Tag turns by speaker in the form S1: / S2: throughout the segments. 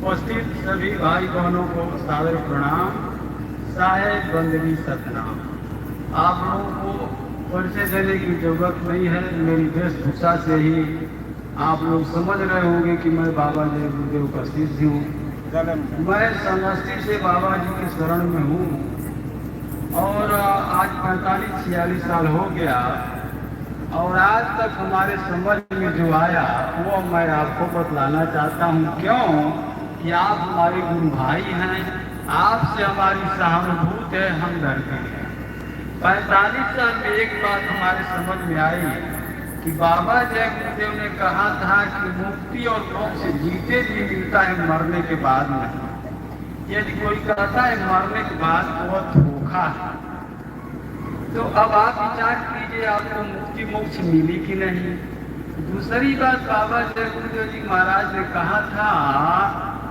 S1: उपस्थित सभी भाई बहनों को सादर प्रणाम। साहेब बंदगी सतनाम। आप लोगों को परिचय देने की जरूरत नहीं है, मेरी वेशभूषा से ही आप लोग समझ रहे होंगे कि मैं बाबा जय गुरुदेव का शिष्य हूँ। मैं समष्टि से बाबा जी के शरण में हूँ और आज 45-46 साल हो गया और आज तक हमारे समझ में जो आया वो मैं आपको बतलाना चाहता हूँ। क्यों कि आप हमारे गुरु भाई हैं, आपसे हमारी सहानुभूत है, हम डरते हैं। 45 साल में एक बात हमारे समझ में आई कि बाबा जय गुरुदेव ने कहा था कि मुक्ति और मोक्ष जीते जी मिलता है, मरने के बाद नहीं। यदि कोई कहता है मरने के बाद वो धोखा है। तो अब आप विचार कीजिए, आपको मुक्ति मोक्ष मिली कि नहीं। दूसरी बात, बाबा जय गुरुदेव जी महाराज ने कहा था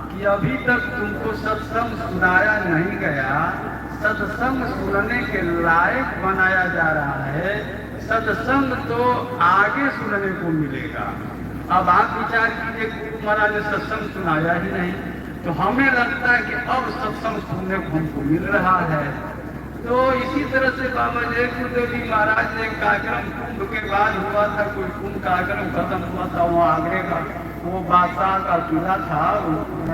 S1: कि अभी तक तुमको सत्संग सुनाया नहीं गया, सत्संग सुनने के लायक बनाया जा रहा है, सत्संग तो आगे सुनने को मिलेगा। अब आप विचार कीजिए, गुरु महाराज ने सत्संग सुनाया ही नहीं, तो हमें लगता है कि अब सत्संग सुनने को हमको मिल रहा है। तो इसी तरह से बाबा जय गुरुदेव जी महाराज ने कार्यक्रम कुंभ के बाद हुआ था, कोई कुंभ कार्यक्रम खत्म हुआ था, वहाँ आगरे का वो बादशाह का किला था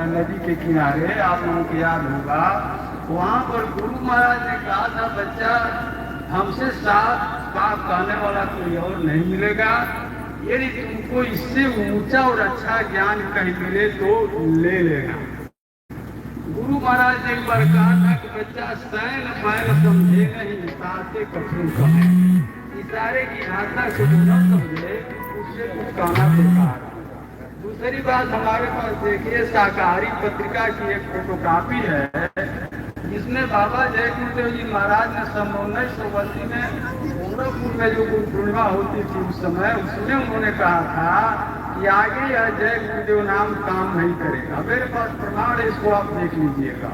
S1: नदी के किनारे, आप लोगों को याद होगा। वहाँ पर गुरु महाराज ने कहा था, बच्चा हमसे साफ बात कहने वाला कोई और नहीं मिलेगा, यदि तुमको इससे ऊंचा और अच्छा ज्ञान कहीं मिले तो ले लेना। गुरु महाराज ने एक बार कहा था कि बच्चा सैन मैन समझे नहीं, इशारे कठिन कहे। इशारे की भाषा से जो न समझे उससे कुछ कहना बेकार। दूसरी बात, हमारे पास देखिए शाकाहारी पत्रिका की एक फोटोकॉपी है, जिसमें बाबा जय गुरुदेव जी महाराज ने सन 1980 में गोरखपुर में जो गुरु पूर्णिमा होती थी उस समय, उसमें उन्होंने कहा था कि आगे यह जय गुरुदेव नाम काम नहीं करेगा। मेरे पास प्रमाण है, इसको आप देख लीजिएगा।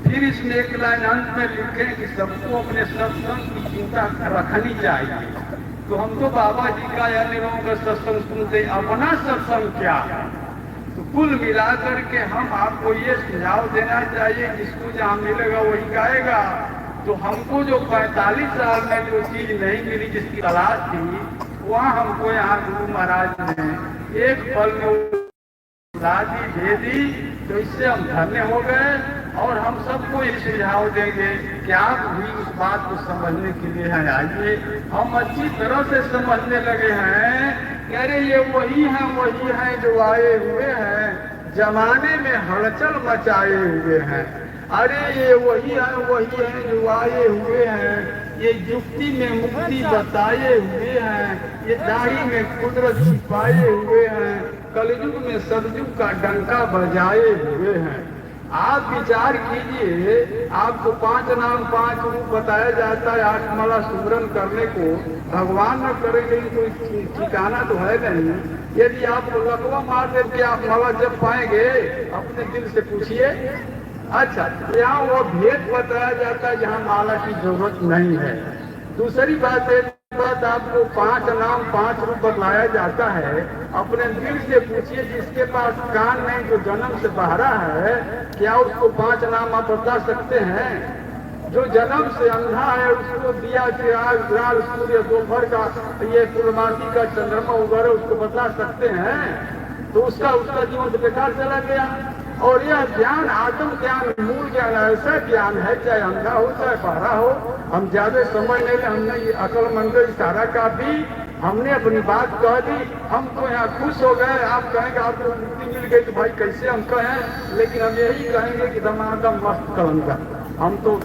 S1: फिर इसमें एक लाइन अंत में लिखे कि सबको अपने सत्संग की चिंता रखनी चाहिए। तो हम तो बाबा जी का या लोगों का सत्संग सुनते, अपना सत्संग क्या है। तो कुल मिलाकर के हम आपको ये सुझाव देना चाहिए, जिसको जहाँ मिलेगा वही गाएगा। तो हमको जो 45 साल में जो चीज नहीं मिली, जिसकी तलाश थी, वहाँ हमको यहाँ गुरु महाराज ने एक पल में दादी दे दी। तो इससे हम धन्य हो गए और हम सबको ये सुझाव देंगे कि आप भी उस बात को समझने के लिए हैं। आइए, हम अच्छी तरह से समझने लगे हैं कि अरे ये वही है जो आए हुए हैं, जमाने में हलचल मचाए हुए हैं। अरे ये वही है जो आए हुए हैं, ये युक्ति में मुक्ति बताए हुए हैं, ये दाढ़ी में कुदरत छिपाए हुए हैं, कलयुग में सतयुग का डंका बजाए हुए हैं। आप विचार कीजिए, आपको 5 नाम 5 रूप बताया जाता है 8 माला सुमरन करने को। भगवान न करे लेकिन कोई ठिकाना तो है नहीं। यदि आपको लकवा मार दे के आप माला जब पाएंगे, अपने दिल से पूछिए। अच्छा, यहाँ वो भेद बताया जाता है जहाँ माला की जरूरत नहीं है। दूसरी बात है, आपको 5 नाम 5 रूप बतलाया जाता है, अपने दिल से पूछिए। जिसके पास कान नहीं, जो जन्म से बहरा है, क्या उसको 5 नाम आप बता सकते हैं? जो जन्म से अंधा है उसको दिया चिराग लाल सूर्य दोपहर का ये पूर्णमासी का चंद्रमा वगैरह उसको बता सकते हैं, तो उसका जीवन तो बेकार चला गया। और यह ज्ञान आत्म ज्ञान मूल ज्ञान ऐसा ज्ञान है, चाहे अंधा हो चाहे बहरा हो, हम ज्यादा समझ नहीं, हमने ये अकलमंद इशारा काफी, हमने अपनी बात कह दी, हम तो यहाँ खुश हो गए। आप कहेंगे आपको मुक्ति मिल गई तो भाई कैसे हम कहें, लेकिन हम यही कहेंगे कि दमादम मस्त कलम का हम तो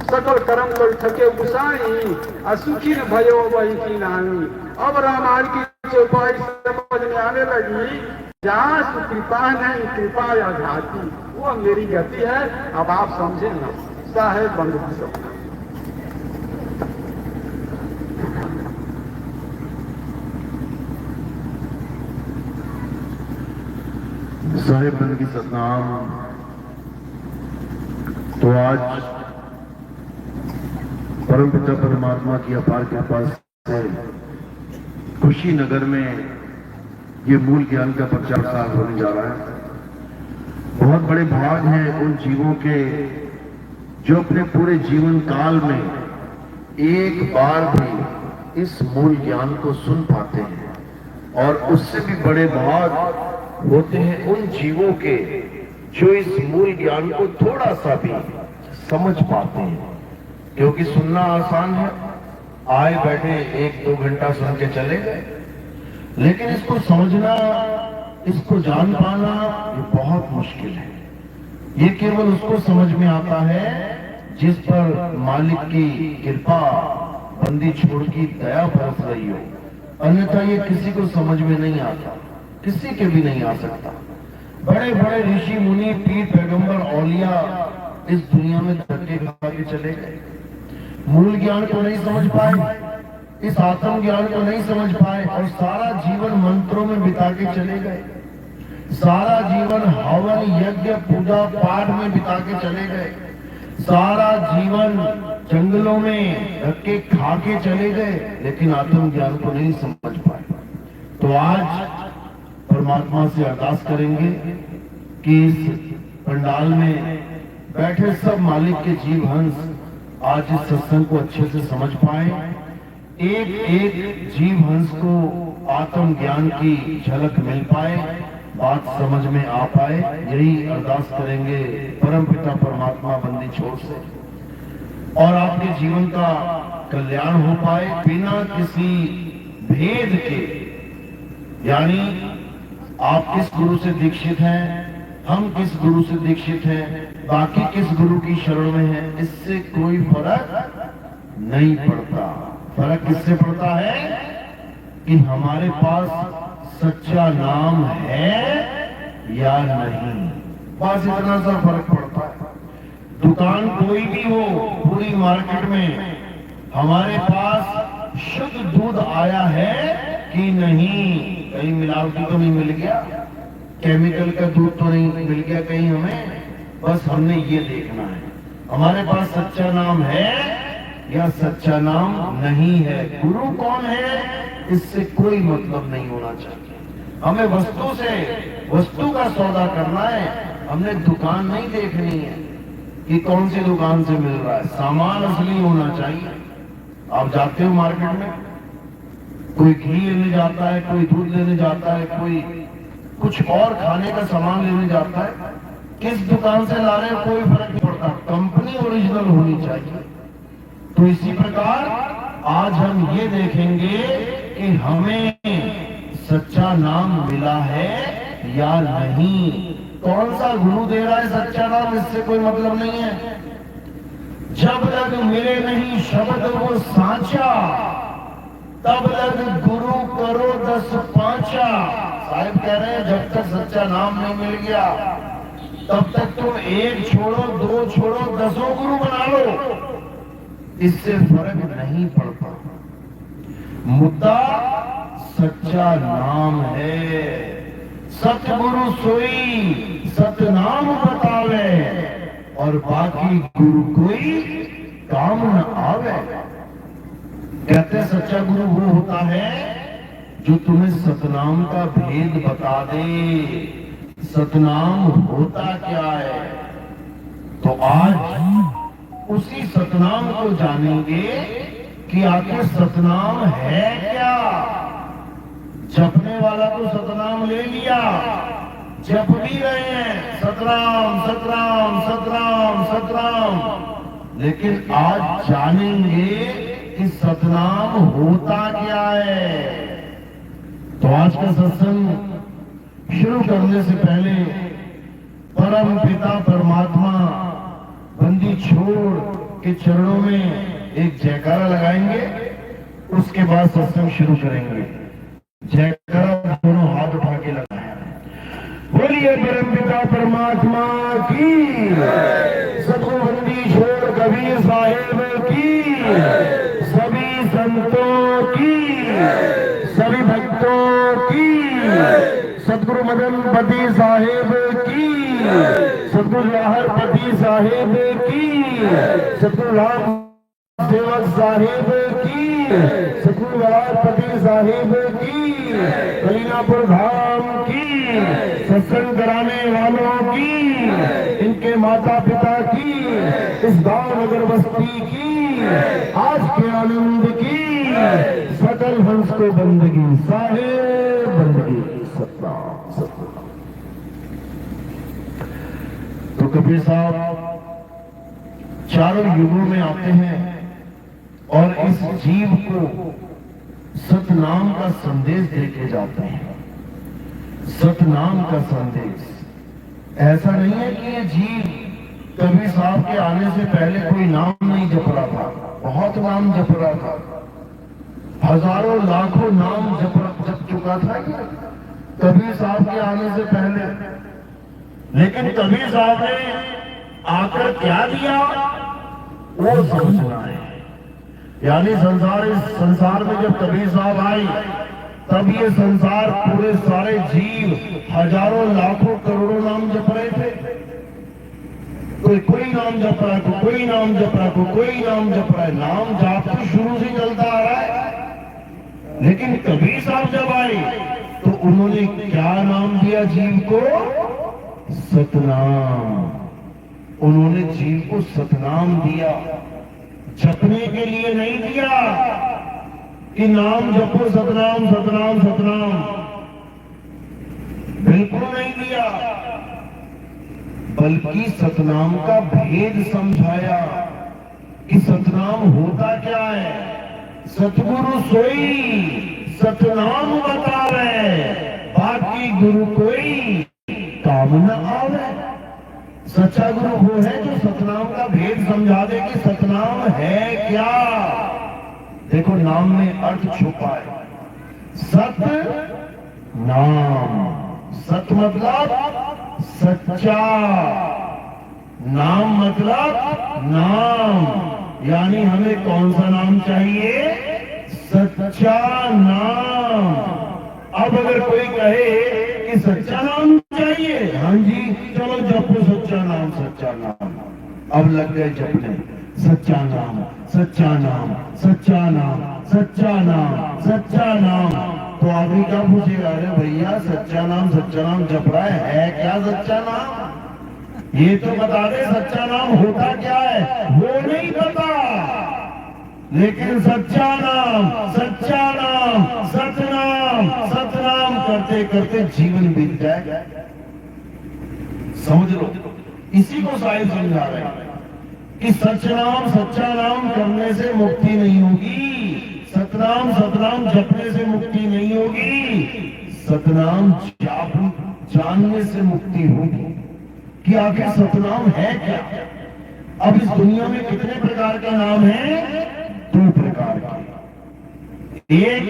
S1: सकल कर्म कर थके गुसाई असुखी न भयो वही की नानी। अब रामायण की चौपाई समझ में आने लगी, जहाँ कृपा नहीं कृपा आजादी, वो मेरी गति है। अब आप समझे ना, साहेब बंद सपना।
S2: साहेब बंदगी सतनाम। तो आज परम पिता परमात्मा की अपार कृपा से कुशीनगर में ये मूल ज्ञान का प्रचार साल होने जा रहा है। बहुत बड़े भाग हैं उन जीवों के जो अपने पूरे जीवन काल में एक बार भी इस मूल ज्ञान को सुन पाते हैं, और उससे भी बड़े भाग होते हैं उन जीवों के जो इस मूल ज्ञान को थोड़ा सा भी समझ पाते हैं। क्योंकि सुनना आसान है, आए बैठे 1-2 घंटा सुन के चले गए, लेकिन इसको समझना, इसको जान पाना ये बहुत मुश्किल है। ये केवल उसको समझ में आता है जिस पर मालिक की कृपा, बंदी छोड़ की दया बरस रही हो, अन्यथा ये किसी को समझ में नहीं आता, किसी के भी नहीं आ सकता। बड़े बड़े ऋषि मुनि, पीर, पैगंबर, औलिया इस दुनिया में धक्के खा के चले गए, मूल ज्ञान को नहीं समझ पाए, इस आत्म ज्ञान को नहीं समझ पाए, और सारा जीवन मंत्रों में बिता के चले गए, सारा जीवन हवन यज्ञ पूजा पाठ में बिता के चले गए, सारा जीवन जंगलों में धक्के खा के चले गए, लेकिन आत्म ज्ञान को नहीं समझ पाए। तो आज परमात्मा से अरदास करेंगे कि इस पंडाल में बैठे सब मालिक के जीव हंस आज इस सत्संग को अच्छे से समझ पाए, एक एक जीव हंस को आत्म ज्ञान की झलक मिल पाए, बात समझ में आ पाए। यही अरदास करेंगे परम पिता परमात्मा बंदी छोड़ से, और आपके जीवन का कल्याण हो पाए बिना किसी भेद के। यानी आप किस गुरु से दीक्षित हैं, हम किस गुरु से दीक्षित हैं, बाकी किस गुरु की शरण में है, इससे कोई फर्क नहीं पड़ता। फर्क किससे पड़ता है कि हमारे पास सच्चा नाम है या नहीं, बस इतना सा फर्क पड़ता है। दुकान कोई भी हो पूरी मार्केट में, हमारे पास शुद्ध दूध आया है कि नहीं, कहीं मिलावटी तो नहीं मिल गया, केमिकल का दूध तो नहीं मिल गया कहीं हमें, बस हमने ये देखना है हमारे पास सच्चा नाम है या सच्चा नाम नहीं है। गुरु कौन है इससे कोई मतलब नहीं होना चाहिए। हमें वस्तु से, वस्तु का सौदा करना है, हमने दुकान नहीं देखनी है कि कौन सी दुकान से मिल रहा है, सामान असली होना चाहिए। आप जाते हो मार्केट में, कोई घी लेने जाता है, कोई दूध लेने जाता है, कोई कुछ और खाने का सामान लेने जाता है, किस दुकान से ला रहे हैं कोई फर्क नहीं पड़ता, कंपनी ओरिजिनल होनी चाहिए। तो इसी प्रकार आज हम ये देखेंगे कि हमें सच्चा नाम मिला है या नहीं। कौन सा गुरु दे रहा है सच्चा नाम, इससे कोई मतलब नहीं है। जब तक मिले नहीं शब्द वो साचा, तब तक गुरु करो 10 पांचा। साहिब कह रहे हैं जब तक सच्चा नाम नहीं मिल गया तब तक तुम 1 छोड़ो, 2 छोड़ो, 10 गुरु बना लो, इससे फर्क नहीं पड़ता। मुद्दा सच्चा नाम है। सतगुरु सोई सतनाम बतावे, और बाकी गुरु कोई काम न आवे। कहते सच्चा गुरु वो होता है जो तुम्हें सतनाम का भेद बता दे, सतनाम होता क्या है। तो आज उसी सतनाम को जानेंगे कि आखिर सतनाम है क्या। जपने वाला तो सतनाम ले लिया, जप भी रहे हैं सतराम सतराम सतराम सतराम, लेकिन आज जानेंगे कि सतनाम होता क्या है। तो आज का सत्संग शुरू करने से पहले परम पिता परमात्मा बंदी छोड़ के चरणों में एक जयकारा लगाएंगे, उसके बाद सत्संग शुरू करेंगे। जयकारा दोनों हाथ उठा के लगाएं। बोलिए परम पिता परमात्मा की, सतगुरु बंदी छोड़ कबीर साहेब की, सभी संतों की, सभी भक्तों की, सतगुरु मदनपति साहेब की, सतगुरु लाहरपति साहेब की, सतगुरु राम सेवक साहेब की, सतगुरु लाहरपति साहेब की, कलीनापुर धाम की, सत्संग कराने वालों की, इनके माता पिता की, इस गांव नगर बस्ती की, आज के आनंद की, सकल हंस को बंदगी साहेब बंदगी सतनाम सतनाम। तो कबीर साहब चारों युगों में आते हैं और इस जीव को सतनाम का संदेश देके जाते हैं। सतनाम का संदेश ऐसा नहीं है कि ये जीव कबीर साहब के आने से पहले कोई नाम नहीं जप रहा था, बहुत नाम जप रहा था, हजारों लाखों नाम जप चुका था कबीर साहब के आने से पहले। लेकिन कबीर साहब ने आकर क्या दिया वो समझना है। यानी संसार में जब कबीर साहब आई तब ये संसार पूरे सारे जीव हजारों लाखों करोड़ों नाम जप रहे थे। कोई नाम जप रहा है, कोई नाम जप रहा है, कोई नाम जप रहा है। नाम जाप तो शुरू से चलता आ रहा है, लेकिन कबीर साहब जब आए तो उन्होंने क्या नाम दिया जीव को? सतनाम। उन्होंने जीव को सतनाम दिया, जपने के लिए नहीं दिया कि नाम जपो सतनाम सतनाम सतनाम, बिल्कुल नहीं दिया, बल्कि सतनाम का भेद समझाया कि सतनाम होता क्या है। सतगुरु सोई सतनाम बतावे, बाकी गुरु कोई काम न आवे। सच्चा गुरु वो है जो सतनाम का भेद समझा दे कि सतनाम है क्या। देखो नाम में अर्थ छुपा है, सत नाम। सत मतलब सच्चा, नाम मतलब नाम। यानी हमें कौन सा नाम चाहिए? सच्चा नाम। अब अगर कोई कहे कि सच्चा नाम चाहिए, हाँ जी चलो जपो सच्चा नाम सच्चा नाम। अब लग गए जपने सच्चा नाम सच्चा नाम सच्चा नाम सच्चा नाम सच्चा नाम। तो आदमी क्या पूछेगा? अरे भैया सच्चा नाम जप रहा है क्या सच्चा नाम? ये तो बता दे सच्चा नाम होता क्या है। वो नहीं पता, लेकिन सच्चा नाम सतनाम करते करते जीवन बीत जाएगा। समझ लो, इसी को साहिब समझा रहे हैं कि सच्चा नाम करने से मुक्ति नहीं होगी, सतनाम जपने से मुक्ति नहीं होगी, सतनाम जानने से मुक्ति होगी कि आखिर सतनाम है क्या। अब इस दुनिया में कितने प्रकार का नाम है? 2 प्रकार के। एक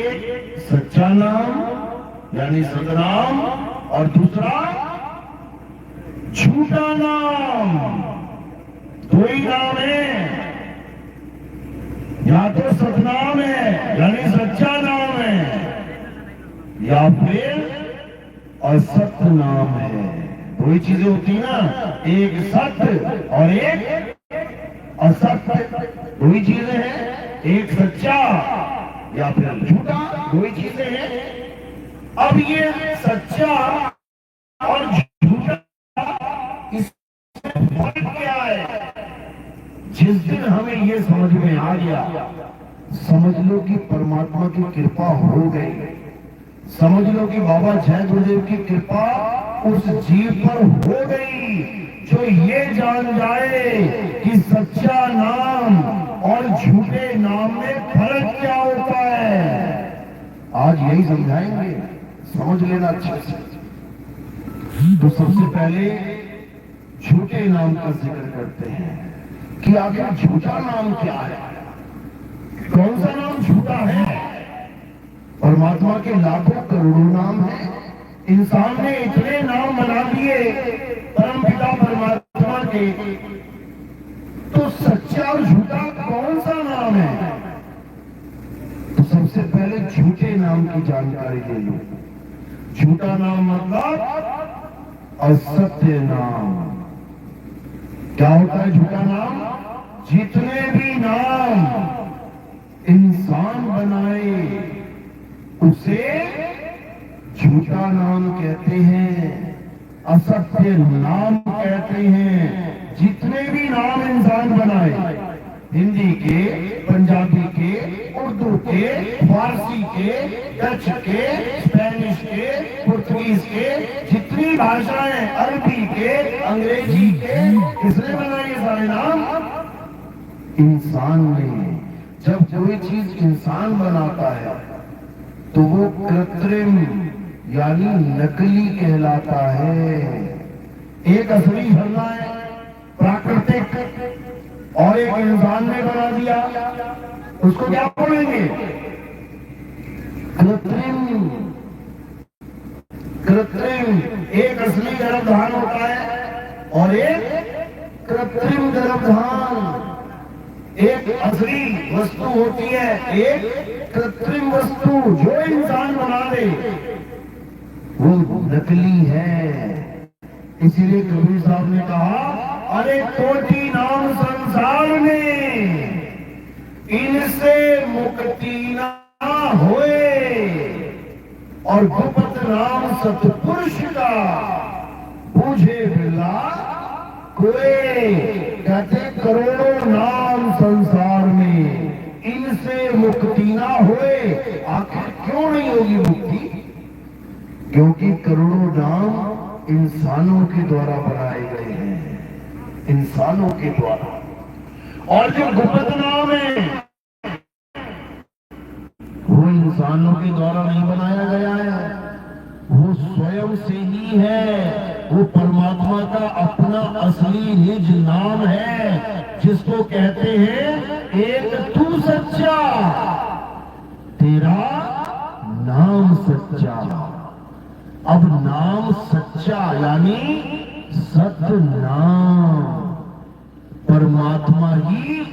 S2: सच्चा नाम यानी सतनाम, और दूसरा झूठा नाम। 2 ही नाम है, या तो सतनाम है यानी सच्चा नाम है, या फिर असत नाम है। 2 ही चीजें होती ना, एक सत्य और एक असत्य। 2 ही चीजें हैं, एक सच्चा या फिर झूठा, 2 ही चीजें हैं। अब ये सच्चा और झूठा इसमें फर्क क्या है? जिस दिन हमें ये समझ में आ गया, समझ लो कि परमात्मा की कृपा हो गई, समझ लो कि बाबा जय गुरुदेव की कृपा उस जीव पर हो गई जो ये जान जाए कि सच्चा नाम और झूठे नाम में फर्क क्या होता है। आज यही समझाएंगे, समझ लेना अच्छे से। तो सबसे पहले झूठे नाम का जिक्र करते हैं कि आखिर झूठा नाम क्या है, कौन सा नाम झूठा है। परमात्मा के लाखों करोड़ों नाम है, इंसान ने इतने नाम बना दिए परमपिता परमात्मा के, तो सच्चा और झूठा कौन सा नाम है। तो सबसे पहले झूठे नाम की जानकारी ले लो। झूठा नाम मतलब असत्य नाम। क्या होता है झूठा नाम? जितने भी नाम इंसान बनाए उसे झूठा नाम कहते हैं, असत्य नाम कहते हैं। जितने भी नाम इंसान बनाए, हिंदी के, पंजाबी के, उर्दू के, फारसी के, डच के, स्पेनिश के, पुर्तगीज के, जितनी भाषाएं, अरबी के, अंग्रेजी के, किसने बनाए ये सारे नाम? इंसान ने। जब कोई चीज इंसान बनाता है तो वो कृत्रिम यानी नकली कहलाता है। एक असली झरना है प्राकृतिक और एक इंसान ने बना दिया, उसको क्या बोलेंगे? कृत्रिम। कृत्रिम। एक असली गर्भधान होता है और एक कृत्रिम गर्भधान। एक असली वस्तु होती है, एक कृत्रिम वस्तु। जो इंसान बना दे वो नकली है। इसीलिए कबीर साहब ने कहा, अरे कोटि नाम संसार में, इनसे मुक्ति ना होए, और गुप्त नाम सतपुरुष का बूझे बिरला कोई। कहते करोड़ों नाम संसार में, इनसे मुक्ति ना होए। आखिर क्यों नहीं होगी मुक्ति? क्योंकि करोड़ों नाम इंसानों के द्वारा बनाए गए हैं, इंसानों के द्वारा। और जो गुप्त नाम है वो इंसानों के द्वारा नहीं बनाया गया है, वो स्वयं से ही है। वो परमात्मा का अपना असली निज नाम है, जिसको कहते हैं एक तू सच्चा, तेरा नाम सच्चा। अब नाम सच्चा यानी सत्य नाम, परमात्मा ही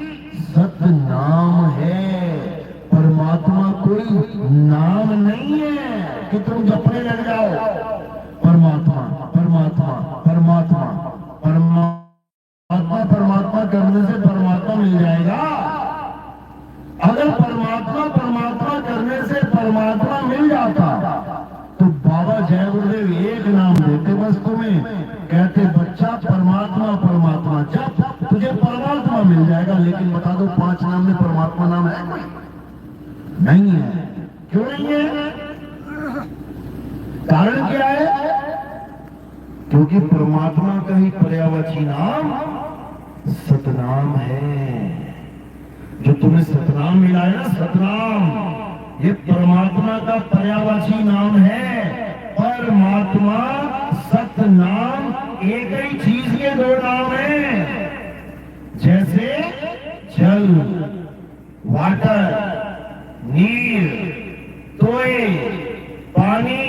S2: सत्य नाम है। परमात्मा कोई नाम नहीं है कि तुम जपने लग जाओ। परमात्मा परमात्मा परमात्मा परमात्मा परमात्मा करने से परमात्मा मिल जाएगा। अगर परमात्मा परमात्मा करने से परमात्मा मिल जाता तो बाबा जय गुरुदेव एक नाम देते बस तुम्हें, कहते बच्चा परमात्मा परमात्मा जब तुझे परमात्मा मिल जाएगा। लेकिन बता दो 5 नाम में परमात्मा नाम है कोई? नहीं है। क्यों नहीं है? कारण क्या है? क्योंकि परमात्मा का ही पर्यायवाची नाम सतनाम है। जो तुम्हें सतनाम मिला है ना, सतनाम, ये परमात्मा का पर्यायवाची नाम है। परमात्मा सतनाम एक ही चीज के 2 नाम है। जैसे जल, वाटर, नीर, तोय, पानी,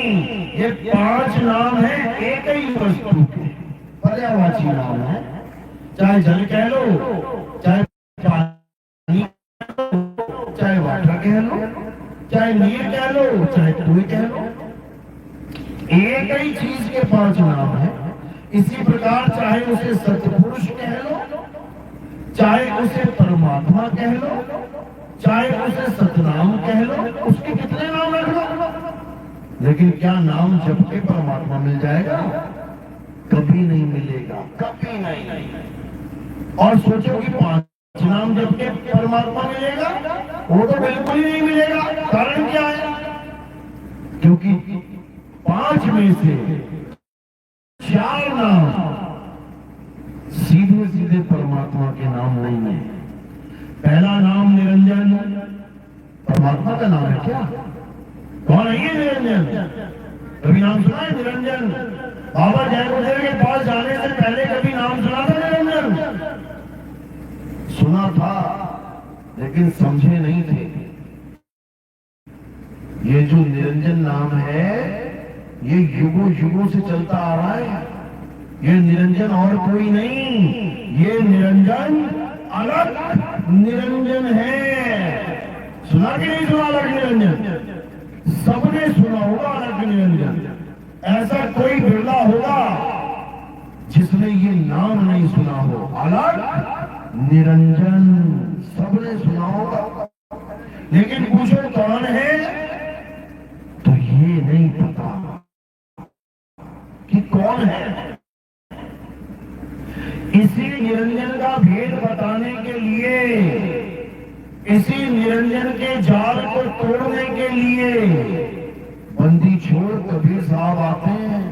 S2: ये 5 नाम है एक ही वस्तु के, पर्यायवाची नाम है। चाहे जल कह लो, चाहे पानी कह लो, चाहे वाटर कह लो, चाहे नीर कह लो, चाहे तोय कह लो, एक ही चीज के 5 नाम है। इसी प्रकार चाहे उसे सतपुरुष कह लो, चाहे उसे परमात्मा कह लो, चाहे उसे सतनाम कह लो, उसके कितने नाम रख लो, लेकिन क्या नाम जप के परमात्मा मिल जाएगा? कभी नहीं मिलेगा, कभी नहीं। और सोचो कि 5 नाम जप के परमात्मा मिलेगा? वो तो बिल्कुल ही नहीं मिलेगा। कारण क्या है? क्योंकि 5 में से 4 नाम सीधे सीधे परमात्मा के नाम नहीं है। पहला नाम निरंजन परमात्मा का नाम है क्या? कौन है ये निरंजन? कभी नाम सुना है निरंजन? बाबा जय गुरुदेव के पास जाने से पहले कभी नाम सुना था निरंजन? सुना था, लेकिन समझे नहीं थे। ये जो निरंजन नाम है, ये युगों युगों से चलता आ रहा है। ये निरंजन और कोई नहीं, ये निरंजन अलग निरंजन है। सुना कि नहीं सुना अलग निरंजन? सबने सुना होगा अलग निरंजन। ऐसा कोई बिरला होगा जिसने ये नाम नहीं सुना हो। अलग निरंजन सबने सुना होगा, लेकिन पूछो कौन है तो ये नहीं पता कि कौन है। इसी निरंजन का भेद बताने के लिए, इसी निरंजन के जाल को तोड़ने के लिए बंदी छोड़ कबीर साहब आते हैं।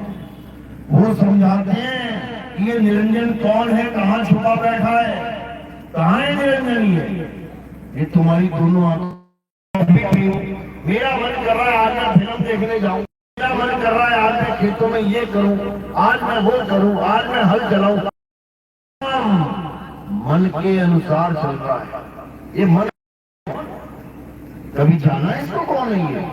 S2: वो समझाते हैं कि ये निरंजन कौन है, कहां छुपा बैठा है, कहां है निरंजन? ये तुम्हारी दोनों आंखें। मेरा मन कर रहा है आज मैं फिल्म देखने जाऊं, मेरा मन कर रहा है आज मैं खेतों में ये करूं, आज मैं वो करूं, आज मैं हल चलाऊं। मन के अनुसार चलता है ये मन। कभी जाना है इसको कौन है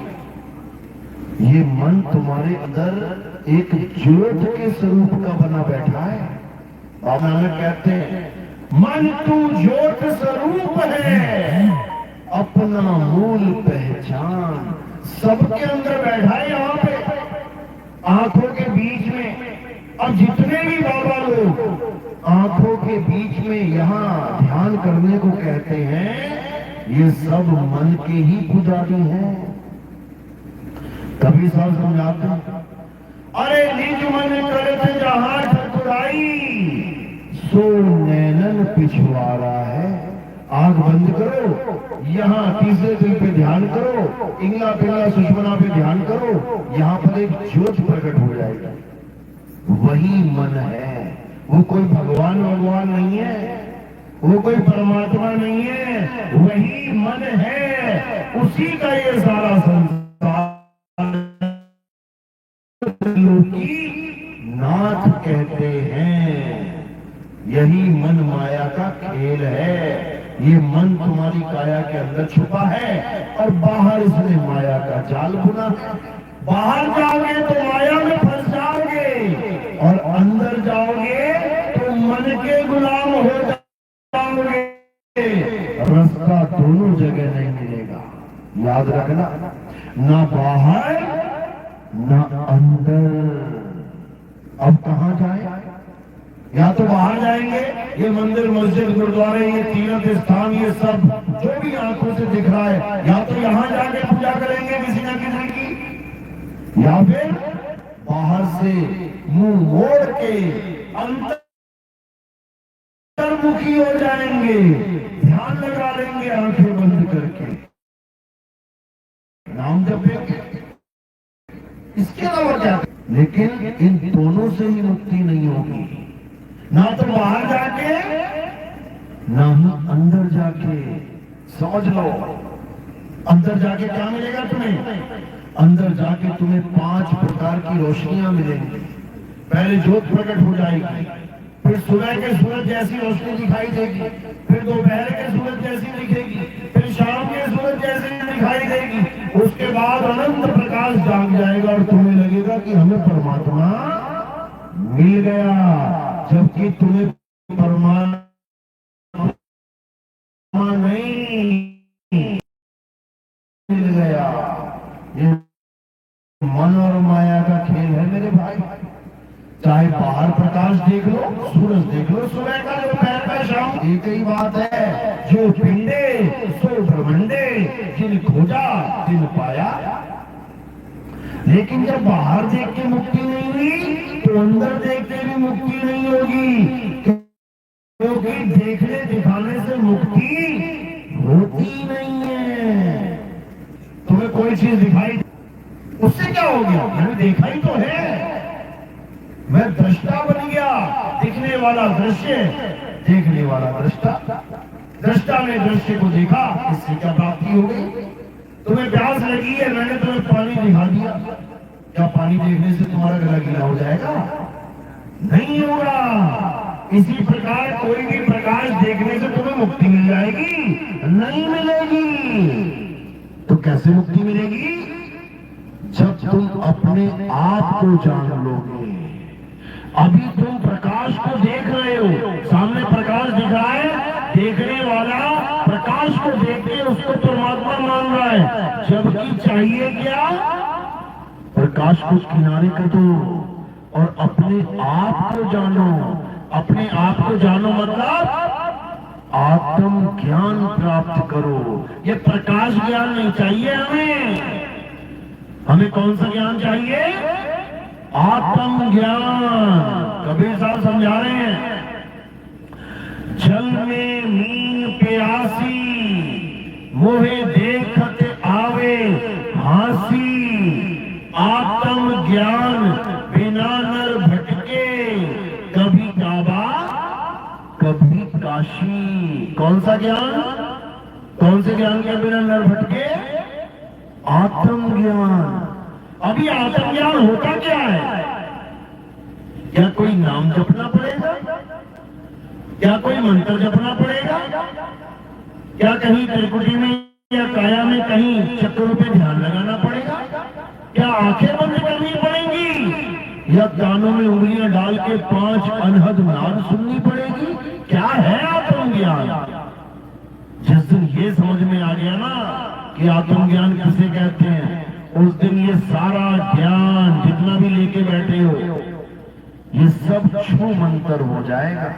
S2: ये मन तुम्हारे अंदर एक ज्योत के स्वरूप का बना बैठा है। बाबा हमें कहते हैं मन तू ज्योत स्वरूप है, अपना मूल पहचान। सबके अंदर बैठा है यहाँ पे, आंखों के बीच में। अब जितने भी बाबा लोग आंखों के बीच में यहाँ ध्यान करने को कहते हैं, ये सब मन के ही पुजारी हैं। कभी साल समझाते हैं, अरे निज मन करते जहां ठकुराई, सो नैनन पिछवाड़ा है। आंख बंद करो, यहाँ तीसरे दिल पे ध्यान करो, इंगला पिंगला सुषमना पे ध्यान करो, यहाँ पर एक ज्योत प्रकट हो जाएगा। वही मन है, वो कोई भगवान नहीं है, वो कोई परमात्मा नहीं है, वही मन है। उसी का ये सारा संसार नाथ कहते हैं। यही मन माया का खेल है। ये मन तुम्हारी काया के अंदर छुपा है और बाहर इसने माया का जाल बुना है। बाहर जाओगे तो माया में फंस जाओगे और अंदर जाओगे तो मन के गुलाम हो जाओगे। रास्ता दोनों जगह नहीं मिलेगा, याद रखना, ना बाहर ना अंदर। अब कहां जाए? या तो बाहर जाएंगे, ये मंदिर मस्जिद गुरुद्वारे ये तीर्थ स्थान ये सब जो भी आंखों से दिख रहा है, या तो यहाँ जाके पूजा करेंगे किसी न किसी की, या फिर बाहर से मुंह मोड़ के अंतर्मुखी हो जाएंगे, ध्यान लगा लेंगे आंखें बंद करके, नाम जपेंगे। इसके अलावा क्या? लेकिन इन दोनों से ही मुक्ति नहीं होगी, ना तो बाहर जाके ना ही अंदर जाके। समझ लो, अंदर जाके क्या मिलेगा तुम्हें? अंदर जाके तुम्हें 5 प्रकार की रोशनियां मिलेंगी। पहले ज्योत प्रकट हो जाएगी, फिर सुबह के सूरज जैसी रोशनी दिखाई देगी, फिर दोपहर के सूरज जैसी दिखेगी, फिर शाम के सूरज जैसी दिखाई देगी। उसके बाद अनंत प्रकाश जाग जाएगा और तुम्हें लगेगा कि हमें परमात्मा मिल गया, जबकि तुम्हें परमात्मा नहीं मिल गया। ये मन और माया का खेल है मेरे भाई। चाहे बाहर प्रकाश देख लो, सूरज देख लो, सुबह का दोपहर का शाम, एक ही बात है। जो पिंडे सो ब्रह्मंडे, जिन खोजा तिन पाया। लेकिन जब बाहर देख के मुक्ति नहीं हुई तो अंदर देख के भी मुक्ति नहीं होगी, क्योंकि देखने दिखाने से मुक्ति
S3: कोई चीज दिखाई, उससे क्या हो गया? मैंने देखा ही तो है, मैं दृष्टा बन गया। दिखने वाला दृश्य, देखने वाला दृष्टा। दृष्टा ने दृश्य को देखा, इससे क्या प्राप्ति हो गई? तुम्हें प्यास लगी है, मैंने तुम्हें पानी दिखा दिया, क्या पानी देखने से तुम्हारा गला गीला हो जाएगा? नहीं होगा। इसी प्रकार कोई भी प्रकाश देखने से तुम्हें मुक्ति मिल जाएगी? नहीं मिलेगी। तो कैसे मुक्ति मिलेगी?
S2: जब तुम अपने आप को जान लोगे।
S3: अभी तुम प्रकाश को देख रहे हो, सामने प्रकाश दिख रहा है, देखने वाला प्रकाश को देख के उसको परमात्मा मान रहा है, जबकि चाहिए क्या?
S2: प्रकाश को किनारे कर दो और अपने आप को जानो।
S3: अपने आप को जानो मतलब
S2: आत्म ज्ञान प्राप्त करो।
S3: ये प्रकाश ज्ञान नहीं चाहिए हमें। हमें कौन सा ज्ञान चाहिए? आत्म ज्ञान। कबीर साहब समझा रहे हैं, जल में मीन प्यासी, मोहे देखत आवे हासी, आत्म ज्ञान बिना नर भटके, कभी काबा
S2: कभी काशी।
S3: कौन सा ज्ञान? कौन से ज्ञान के बिना नर भटके?
S2: आत्म ज्ञान।
S3: अभी आत्म ज्ञान होता क्या है? क्या कोई नाम जपना पड़ेगा? क्या कोई मंत्र जपना पड़ेगा? क्या कहीं त्रिकुटी में या काया में कहीं चक्रों पे ध्यान लगाना पड़ेगा? क्या आंखें बंद करनी पड़ेंगी? या कानों में उंगलियां डाल के 5 अनहद नाद सुननी पड़ेगी? क्या है आत्म ज्ञान? जिस दिन ये समझ में आ गया ना कि आत्म ज्ञान किसे कहते हैं, उस दिन ये सारा ज्ञान जितना भी लेके बैठे हो,
S2: ये सब छू मंतर हो जाएगा।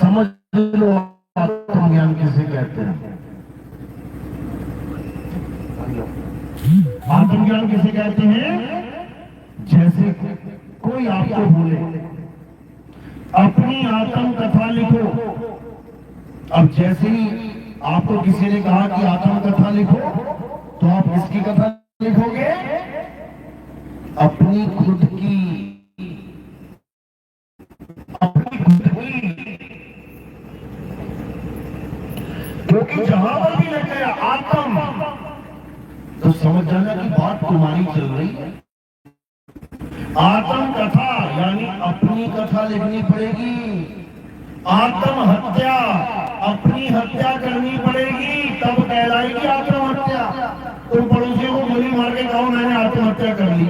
S2: समझ लो आत्म ज्ञान किसे कहते हैं।
S3: आत्म ज्ञान किसे कहते हैं? जैसे कोई आपको बोले अपनी आत्म कथा लिखो, अब जैसे ही आपको किसी ने कहा कि आत्म कथा लिखो, तो आप किसकी कथा लिखोगे?
S2: अपनी खुद की।
S3: अपनी खुद की। क्योंकि जहां पर भी लग गया आत्म, तो समझ जाना कि बात तुम्हारी चल रही है। आत्म कथा यानी अपनी कथा लिखनी पड़ेगी। आत्म हत्या, अपनी हत्या करनी पड़ेगी, तब कहलाएगी आत्महत्या। तुम पड़ोसियों को गोली मार के कहो मैंने आत्महत्या कर ली,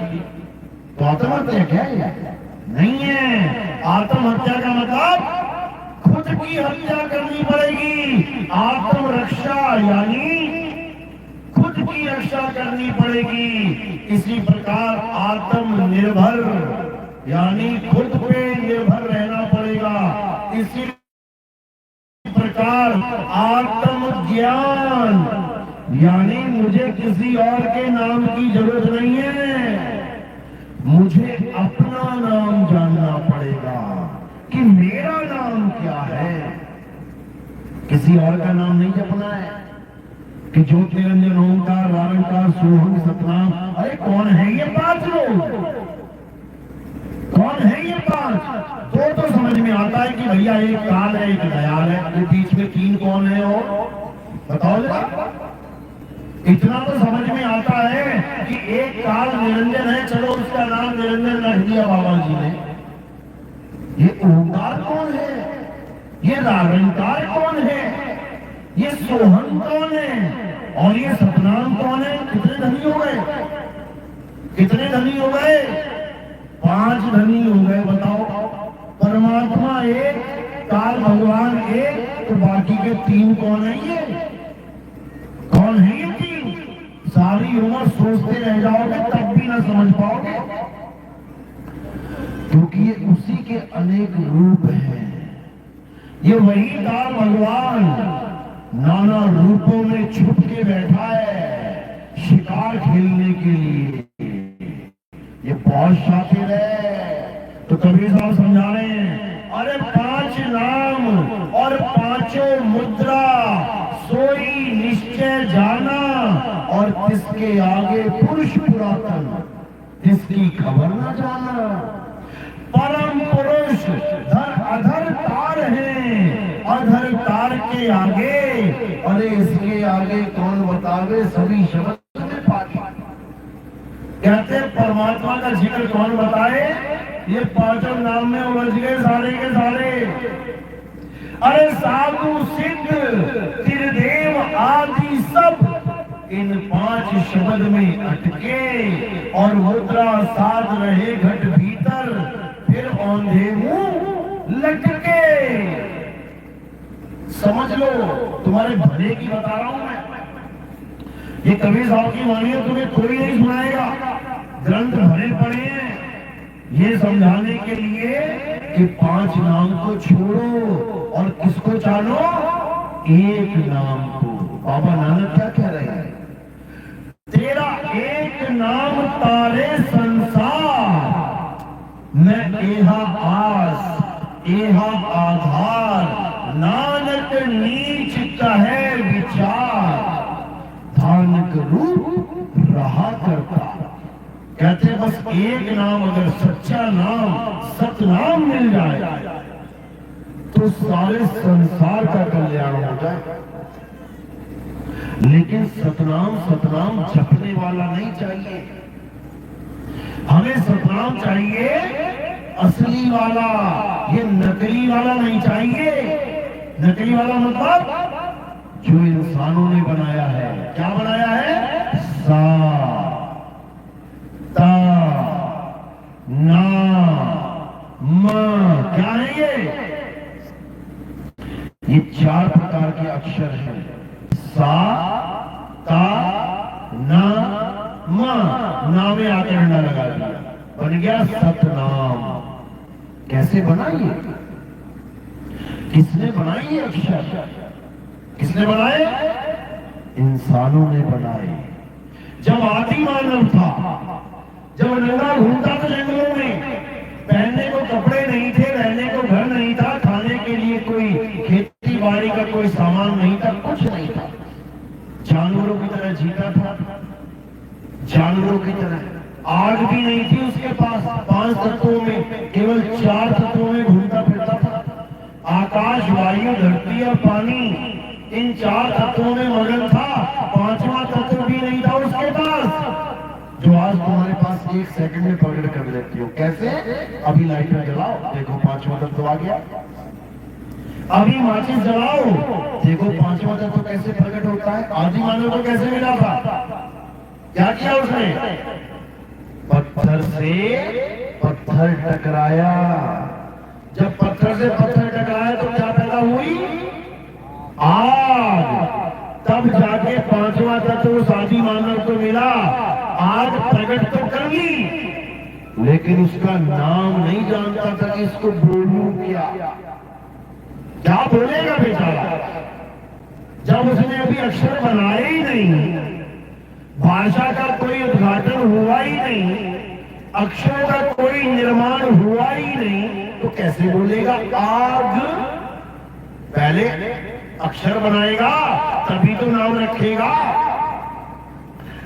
S3: तो आत्महत्या क्या है? नहीं है। आत्महत्या का मतलब खुद की हत्या करनी पड़ेगी। आत्मरक्षा यानी खुद की रक्षा करनी पड़ेगी। इसी प्रकार आत्मनिर्भर यानी खुद पे निर्भर रहना पड़ेगा। इसी प्रकार आत्म ज्ञान यानी मुझे किसी और के नाम की जरूरत नहीं है, मुझे अपना नाम जानना पड़ेगा कि मेरा नाम क्या है। किसी और का नाम नहीं जपना है कि ज्योति निरंजन ओंकार वारंकार सोहम सतनाम। अरे कौन है ये 5 लोग? कौन है ये 5? तो समझ में आता है कि भैया एक काल है, एक दयाल है, ये बीच में 3 कौन है? और बताओ जरा। इतना तो समझ में आता है कि एक काल निरंजन है, चलो उसका नाम निरंजन रख दिया बाबा जी ने। ये ओंकार कौन है? ये निरंकार कौन है? ये सोहम कौन है? और ये सतनाम कौन है? कितने धनी हो गए? कितने धनी हो गए? 5 धनी हो गए। बताओ, परमात्मा एक, काल भगवान एक, तो बाकी के 3 कौन है? ये कौन है? ये 3 सारी उम्र सोचते रह जाओगे तब भी ना समझ पाओगे,
S2: क्योंकि ये उसी के अनेक रूप हैं।
S3: ये वही काल भगवान नाना रूपों में छुप के बैठा है शिकार खेलने के लिए। ये बहुत शातिर है। तो कबीर साहब समझा रहे हैं, अरे 5 नाम और 5 मुद्रा सोई निश्चय जाना, और तिसके आगे पुरुष पुरातन, तिसकी खबर न जाना। परम पुरुष धर अधर तार है, अधर तार के आगे, अरे इसके आगे कौन बतावे, सभी शब्द में पाठी। कहते परमात्मा का जिक्र कौन बताए, ये पांचों नाम में उलझ गए सारे के सारे। अरे साधु सिद्ध त्रिदेव आदि सब इन 5 शब्द में अटके, और मुद्रा साध रहे घट भीतर, फिर औंधे मुंह लटके। समझ लो, तुम्हारे भले की बता रहा हूं मैं। ये कबीर साहब की वाणी है, तुम्हें कोई नहीं सुनाएगा, ग्रंथ भरे पड़े हैं ये समझाने के लिए कि 5 नाम को छोड़ो और किसको जानो, एक नाम को। बाबा नानक क्या कह रहे हैं, तेरा एक नाम तारे संसार, मैं एहा आस एहा आधार, नानक नीच कहे विचार, धानक रूप रहा करता। कहते बस एक नाम, अगर सच्चा नाम सतनाम मिल जाए तो सारे संसार का कल्याण हो जाए। लेकिन सतनाम सतनाम जपने वाला नहीं चाहिए, हमें सतनाम चाहिए असली वाला, ये नकली वाला नहीं चाहिए। नकली वाला मतलब जो इंसानों ने बनाया है। क्या बनाया है, सा ता ना म, क्या है ये 4 प्रकार के अक्षर हैं। सा ता ना म, ना में आकर अंडा लगा दिया, बन गया सतनाम। कैसे बनाइए, किसने बनाई ये अक्षर, किसने बनाए, इंसानों ने बनाए। जब आदि मानव था, जब नंगा घूमता था जंगलों में, पहनने को कपड़े नहीं थे, रहने को घर नहीं था, खाने के लिए कोई खेती बाड़ी का कोई सामान नहीं था, कुछ नहीं था, जानवरों की तरह जीता था, जानवरों की तरह। आग भी नहीं थी उसके पास, 5 तत्वों में केवल 4 तत्वों में घूमता फिरता था। आकाश, वायु, धरती और पानी, इन 4 तत्वों में मगन था, 5वां तत्व भी नहीं था उसके पास, जो आज तुम्हारे पास 1 सेकंड में प्रकट कर लेती हो। कैसे, अभी लाइटर जलाओ, देखो 5वां तत्व आ गया। अभी माचिस जलाओ, देखो 5वां तत्व कैसे प्रकट होता है। आदि मानव को कैसे मिला था, क्या किया उसने, पत्थर से पत्थर टकराया। जब पत्थर से पत्थर टकराया तो क्या पैदा हुई, आग। तब जाके 5वां तत्व उस आदि मानव को मिला। आग प्रकट तो कर ली, लेकिन उसका नाम नहीं जानता था कि इसको बोलूं क्या बोलेगा बेचारा। जब उसने अभी अक्षर बनाए ही नहीं, भाषा का कोई उद्घाटन हुआ ही नहीं, अक्षरों का कोई निर्माण हुआ ही नहीं, तो कैसे बोलेगा। आग पहले अक्षर बनाएगा तभी तो नाम रखेगा।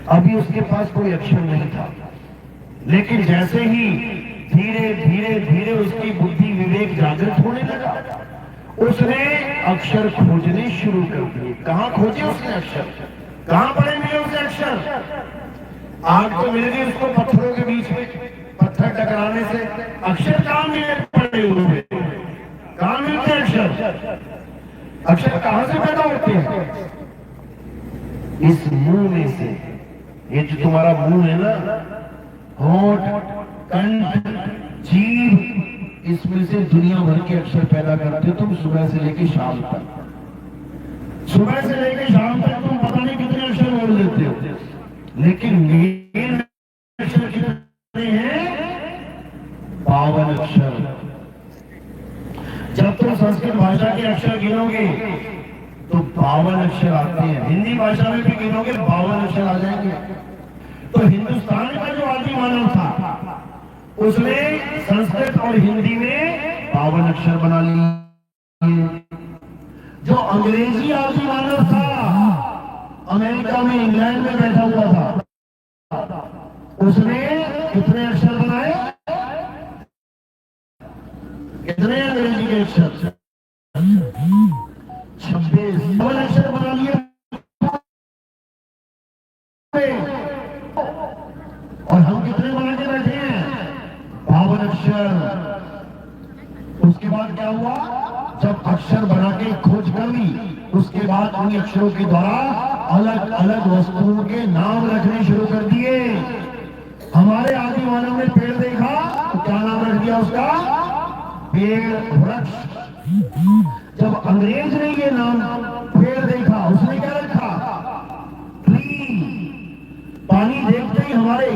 S3: अभी उसके पास कोई अक्षर नहीं था, लेकिन जैसे ही धीरे धीरे धीरे उसकी बुद्धि विवेक जागृत होने लगा, उसने अक्षर खोजने शुरू कर दिए। कहां खोजे उसने अक्षर, कहां पड़े मिले उसे अक्षर। आग तो मिल गई उसको पत्थरों के बीच में, पत्थर टकराने से अक्षर कहां मिले पड़े हुए, कहां मिलते अक्षर, अक्षर कहां से पैदा होते हैं, इस मुंह में से। ये जो तुम्हारा मुंह है ना, होठ, कंठ, जीभ, इसमें से दुनिया भर के अक्षर पैदा करते हो तुम सुबह से लेकर शाम तक। सुबह से लेकर शाम तक तुम पता नहीं कितने अक्षर बोल देते हो, लेकिन मेन अक्षर कितने हैं, 52 अक्षर। जब तुम संस्कृत भाषा के अक्षर गिनोगे तो 52 अक्षर आते हैं। हिंदी भाषा में भी गिनोगे 52 अक्षर आ जाएंगे। तो हिंदुस्तान का जो आदि मानव था उसने संस्कृत और हिंदी में 52 अक्षर बना लिए। जो अंग्रेजी आदि मानव था अमेरिका में, इंग्लैंड में बैठा हुआ था, उसने कितने अक्षर बनाए? कितने अंग्रेजी के अक्षर? 26 अक्षर बना लिए। और हम कितने बना के बैठे हैं? 52 अक्षर। उसके बाद क्या हुआ? जब अक्षर बना के खोज कर ली, उसके बाद उन अक्षरों के द्वारा अलग अलग वस्तुओं के नाम रखने शुरू कर दिए। हमारे आदि मानव ने पेड़ देखा तो क्या नाम रख दिया उसका? पेड़, वृक्ष। जब अंग्रेज ने ये नाम पेड़ देखा, उसने क्या रखा? ट्री। पानी देखते ही हमारे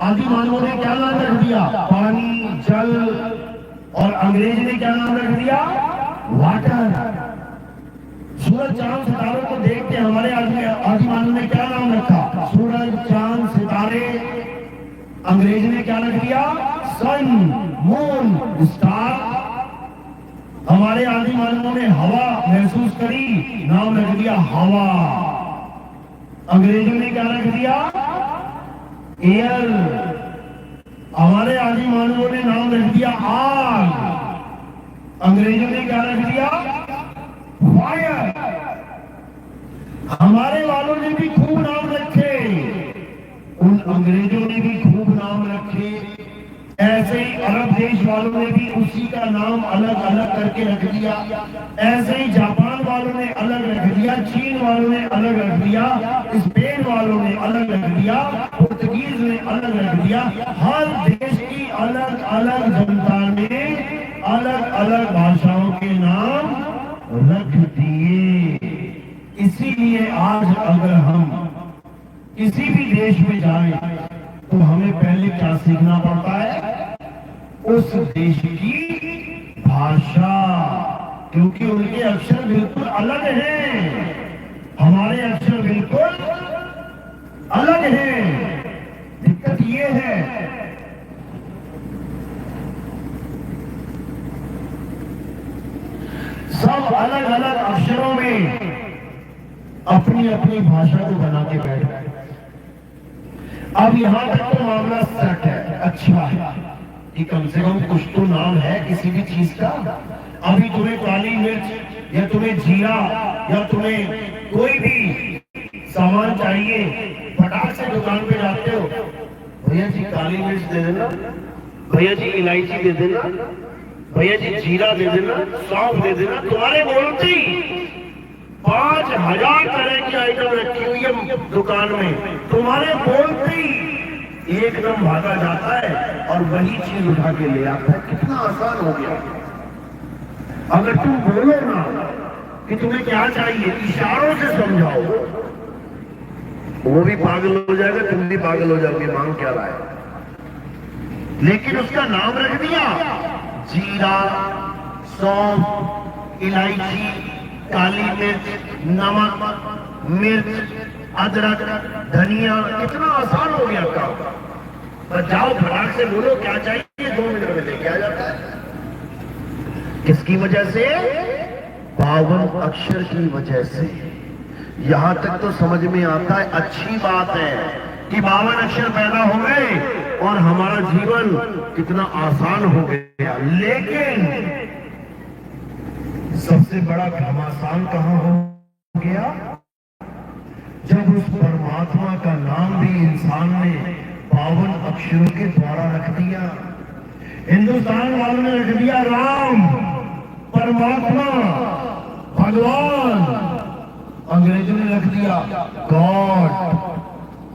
S3: आदि मानवों ने क्या नाम रख दिया? पानी, जल। और अंग्रेज ने क्या नाम रख दिया? वाटर। सूरज, चांद, सितारों को देख के हमारे आदि मानव ने क्या नाम रखा? सूरज, चांद, सितारे। अंग्रेज ने क्या रख दिया? सन, मून, स्टार। हमारे आदि मानवों ने हवा महसूस करी, नाम रख दिया हवा। अंग्रेजों ने क्या रख दिया? एयर। हमारे आदि मानवों ने नाम रख दिया आग। अंग्रेजों ने क्या रख दिया? फायर। हमारे वालों ने भी खूब नाम रखे, उन अंग्रेजों ने भी खूब नाम रखे। ऐसे ही अरब देश वालों ने भी उसी का नाम अलग अलग करके रख दिया। ऐसे ही जापान वालों ने अलग रख दिया, चीन वालों ने अलग रख दिया, स्पेन वालों ने अलग रख दिया, पुर्तगीज ने अलग रख दिया। हर देश की अलग अलग जनता ने अलग अलग भाषाओं के नाम रख दिए। इसीलिए आज अगर हम किसी भी देश में जाएं तो हमें पहले क्या सीखना पड़ता है? उस देश की भाषा, क्योंकि उनके अक्षर बिल्कुल अलग हैं, हमारे अक्षर बिल्कुल अलग हैं। दिक्कत ये है सब अलग अलग अक्षरों में अपनी अपनी भाषा को बना के बैठ गए। अब यहां तक तो मामला सेट है, अच्छा है कि कम से कम कुछ तो नाम है किसी भी चीज का। अभी तुम्हें काली मिर्च या तुम्हें जीरा या तुम्हें कोई भी सामान चाहिए, फटाक से दुकान पे जाते हो, भैया जी काली मिर्च दे देना, भैया जी इलायची दे देना, भैया जी जीरा दे देना, सौंफ दे देना। तुम्हारे बोलते ही 5000 तरह की आइटम रखी हुई है दुकान में, तुम्हारे बोलते ही एकदम भागा जाता है और वही चीज उठा के ले आता है। कितना आसान हो गया। अगर तुम बोलो ना कि तुम्हें क्या चाहिए, इशारों से समझाओ, वो भी पागल हो जाएगा, तुम भी पागल हो जाओगे, मांग क्या रहा है। लेकिन उसका नाम रख दिया, जीरा, सौंफ, इलायची, काली मिर्च, नमक, मिर्च, अदरक, धनिया। कितना आसान हो गया काम। पर जाओ फटाक से बोलो क्या चाहिए, 2 मिनट में लेके आ जाता है। किसकी वजह से? 52 अक्षर की वजह से। यहां तक तो समझ में आता है, अच्छी बात है कि 52 अक्षर पैदा हो गए और हमारा जीवन कितना आसान हो गया। लेकिन सबसे बड़ा घमासान कहां हो गया? जब उस परमात्मा का नाम भी इंसान ने 52 अक्षरों के द्वारा रख दिया। हिंदुस्तान वालों ने रख दिया राम, परमात्मा, भगवान। अंग्रेजों ने रख दिया गॉड।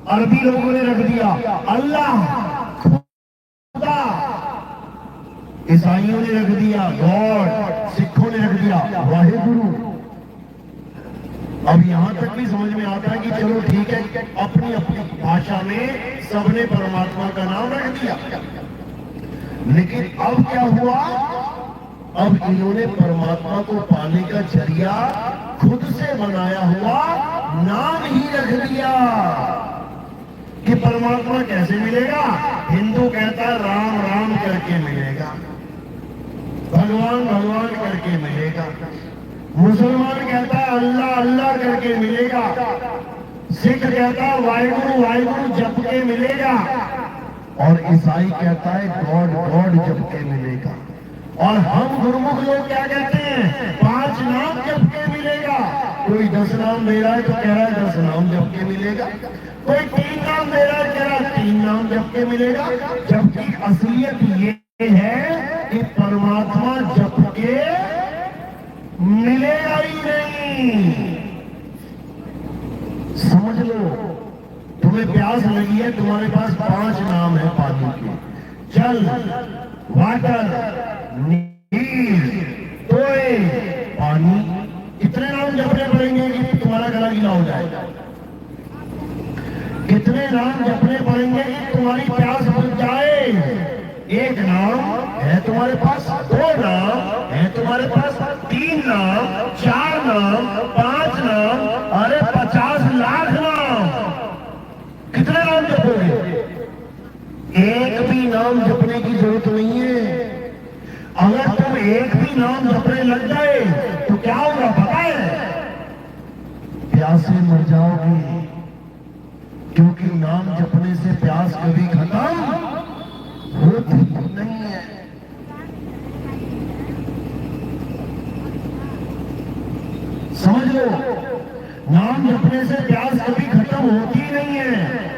S3: अरबी लोगों ने रख दिया अल्लाह, खुदा। ईसाइयों ने रख दिया गॉड, सिखों ने रख दिया वाहेगुरु। अब यहां तक भी समझ में आता है कि चलो ठीक है, अपनी अपनी भाषा में सबने परमात्मा का नाम रख दिया। लेकिन अब क्या हुआ? अब इन्होंने परमात्मा को पाने का जरिया खुद से बनाया हुआ नाम ही रख दिया। कि परमात्मा कैसे मिलेगा? हिंदू कहता राम राम करके मिलेगा, भगवान भगवान करके मिलेगा। मुसलमान कहता है अल्लाह अल्लाह करके मिलेगा, सिख कहता है वाहिगुरु वाहिगुरु जप के मिलेगा, और ईसाई कहता है गॉड गॉड जप के मिलेगा। और हम गुरुमुख लोग क्या कहते हैं? 5 नाम जप के मिलेगा। कोई 10 नाम दे रहा है तो कह रहा है 10 नाम जप के मिलेगा, कोई 3 नाम दे रहा है कह रहा है 3 नाम जप के मिलेगा। जबकि असलियत ये है कि परमात्मा जप के मिलेगा ही नहीं। समझ लो, तुम्हें प्यास लगी है, तुम्हारे पास 5 नाम है पानी के, जल, वाटर, नीर, तोय, पानी। कितने नाम जपने पड़ेंगे कि तुम्हारा गला गीला हो जाएगा? कितने नाम जपने पड़ेंगे कि तुम्हारी प्यास बुझ जाए? 1 नाम है तुम्हारे पास, 2 नाम है तुम्हारे पास, 3 नाम, 4 नाम, 5 नाम, अरे 50 लाख नाम। कितने नाम जपोगे? एक भी नाम जपने की जरूरत नहीं है। अगर तुम एक भी नाम जपने लग जाए तो क्या होगा पता है? प्यासे मर जाओगे, क्योंकि नाम जपने से प्यास कभी खत्म होती नहीं है। समझ लो, नाम जपने से प्यास कभी खत्म होती नहीं है।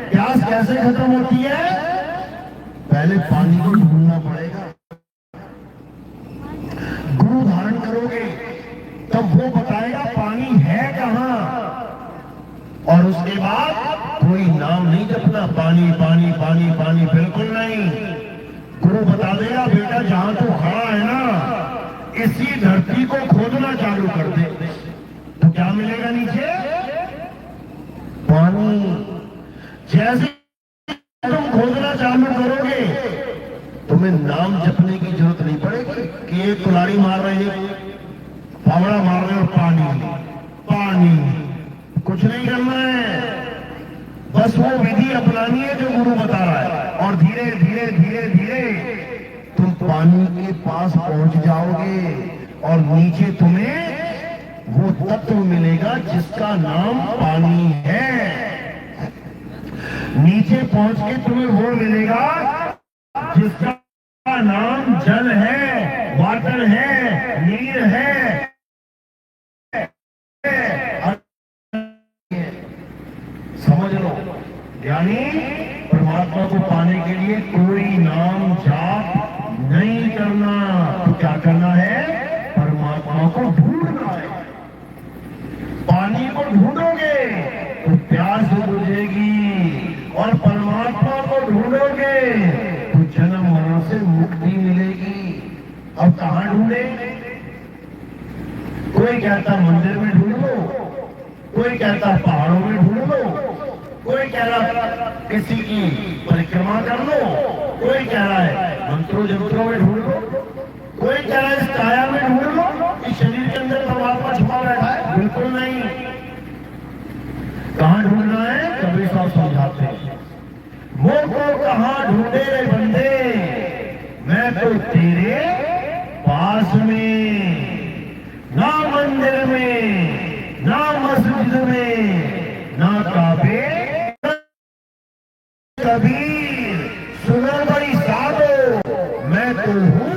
S3: प्यास कैसे खत्म होती है? पहले पानी को ढूंढना पड़ेगा। गुरु धारण करोगे तब वो बताएगा पानी है कहां, और उसके बाद कोई नाम नहीं जपना, पानी पानी पानी पानी बिल्कुल नहीं। गुरु बता देगा बेटा जहां तू खड़ा है ना, इसी धरती को खोदना चालू कर दे, तो क्या मिलेगा नीचे? पानी। जैसे तुम खोदना चालू करोगे तुम्हें नाम जपने की जरूरत नहीं पड़ेगी कि एक कुल्हाड़ी मार रहे हैं, फावड़ा मार रहे हो, पानी पानी, कुछ नहीं करना है। बस वो विधि अपनानी है जो गुरु बता रहा है, और धीरे धीरे धीरे धीरे तुम पानी के पास पहुंच जाओगे, और नीचे तुम्हें वो तत्व मिलेगा जिसका नाम पानी है। नीचे पहुंच के तुम्हें वो मिलेगा जिसका नाम जल है, वाटर है, नीर है। समझ लो, यानी परमात्मा को पाने के लिए कोई नाम जाप नहीं करना। तो क्या करना है? परमात्मा को ढूंढना है। पानी को ढूंढोगे तो प्यास बुझेगी, और परमात्मा को ढूंढोगे तो जन्म मरण से मुक्ति मिलेगी। अब कहां ढूंढे? कोई कहता मंदिर में ढूंढ लो, कोई कहता पहाड़ों में ढूंढ लो, कोई कह रहा किसी की परिक्रमा कर लो, कोई कह रहा है मंत्रों जंत्रों में ढूंढ लो, कोई कह रहा है इस काया में ढूंढ लो, इस शरीर के अंदर परमात्मा छुपा बैठा है। बिल्कुल नहीं। कहां ढूंढना है? कबीर साहब समझाते हैं, मोह को कहां ढूंढे रे बंदे, मैं तो तेरे पास में, ना मंदिर में, ना मस्जिद में, ना काबे। कबीर सुनो भाई साधो, मैं तो हूं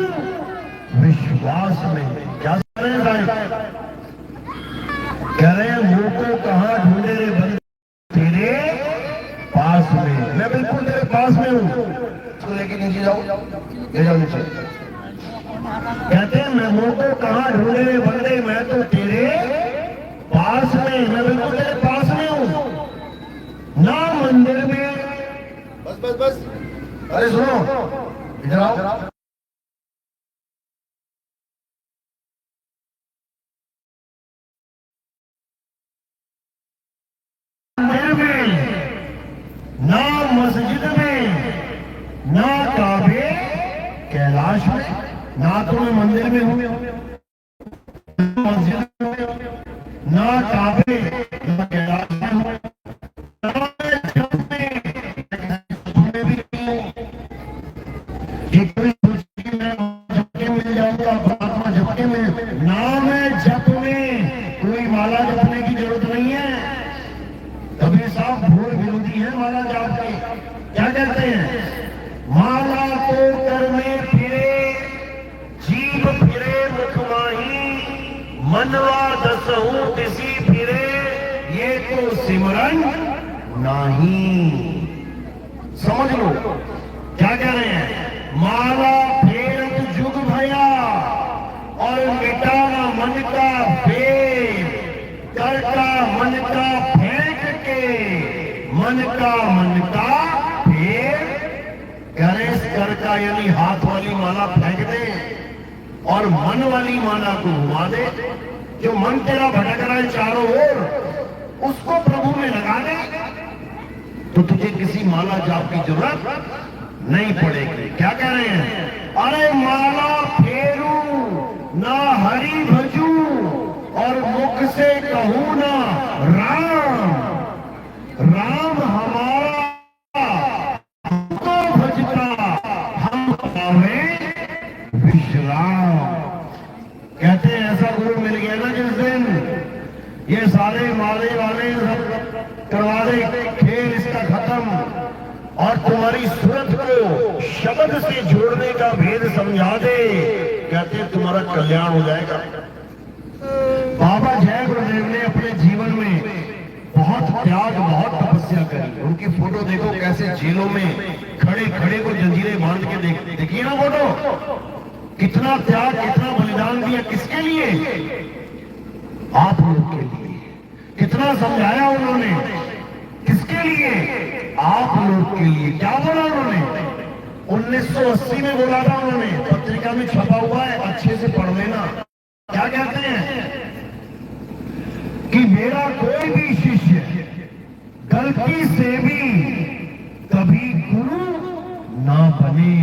S3: विश्वास में। क्या कह रहे हैं? कह रहे हैं मुंह को कहां ढूंढे रे बंदे, तेरे पास में। मैं बिल्कुल तेरे पास में हूं। तो लेके नीचे जाओ, ले जाओ नीचे। कहते हैं मैं मुंह को कहां ढूंढे रे बंदे, मैं तो तेरे पास में, मैं बिल्कुल तेरे पास में हूं, ना मंदिर में। बस बस बस, अरे सुनो, इधर आओ। मंदिर में, ना मस्जिद में, ना काबे कैलाश में। ना तो मैं मंदिर में हूं, मस्जिद में, ना काबे, ना कैलाश में हूं, ना मैं जप में भी हूं। ये कोई सोच के मैं जप के मिल जाऊंगा, परमात्मा जप के में, ना मैं जप में है माला जाप की। क्या कहते हैं? माला को कर में फिरे, जीव फिरे मुख माही, मनवा दसहु दिसी फिरे, ये तो सिमरन नहीं। समझ लो क्या कह रहे हैं? माला फेरत जुग भया और मिटाना मन का फेर, करता मन का फेंक के, मन का फेर। गणेश कर का यानी हाथ वाली माला फेंक दे और मन वाली माला को घुमा दे। जो मन तेरा भटक रहा है चारों ओर, उसको प्रभु में लगा दे तो तुझे किसी माला जाप की जरूरत नहीं पड़ेगी। क्या कह रहे हैं? अरे माला फेरू ना हरि भजू और मुख से कहूं ना राम, राम हमारा हमको भजता, हम पावे विश्राम। कहते हैं ऐसा गुरु मिल गया ना जिस दिन, ये सारे माले वाले सब करवा दे खेल इसका खत्म और तुम्हारी सूरत को शब्द से जोड़ने का भेद समझा दे। कहते हैं तुम्हारा कल्याण हो जाएगा। बाबा जय गुरुदेव ने अपने जीवन में बहुत त्याग, बहुत तपस्या करी। उनकी फोटो देखो कैसे जेलों में खड़े खड़े को जंजीरें बांध के देखिए ना फोटो। कितना त्याग, कितना बलिदान दिया, किसके लिए? आप लोग के लिए। कितना समझाया उन्होंने, किसके लिए? आप लोग के लिए। क्या बोला उन्होंने? 1980 में बोला था उन्होंने, पत्रिका में छपा हुआ है, अच्छे से पढ़ लेना। क्या कहते हैं? कि मेरा कोई भी शिष्य गलती से भी कभी गुरु ना बने।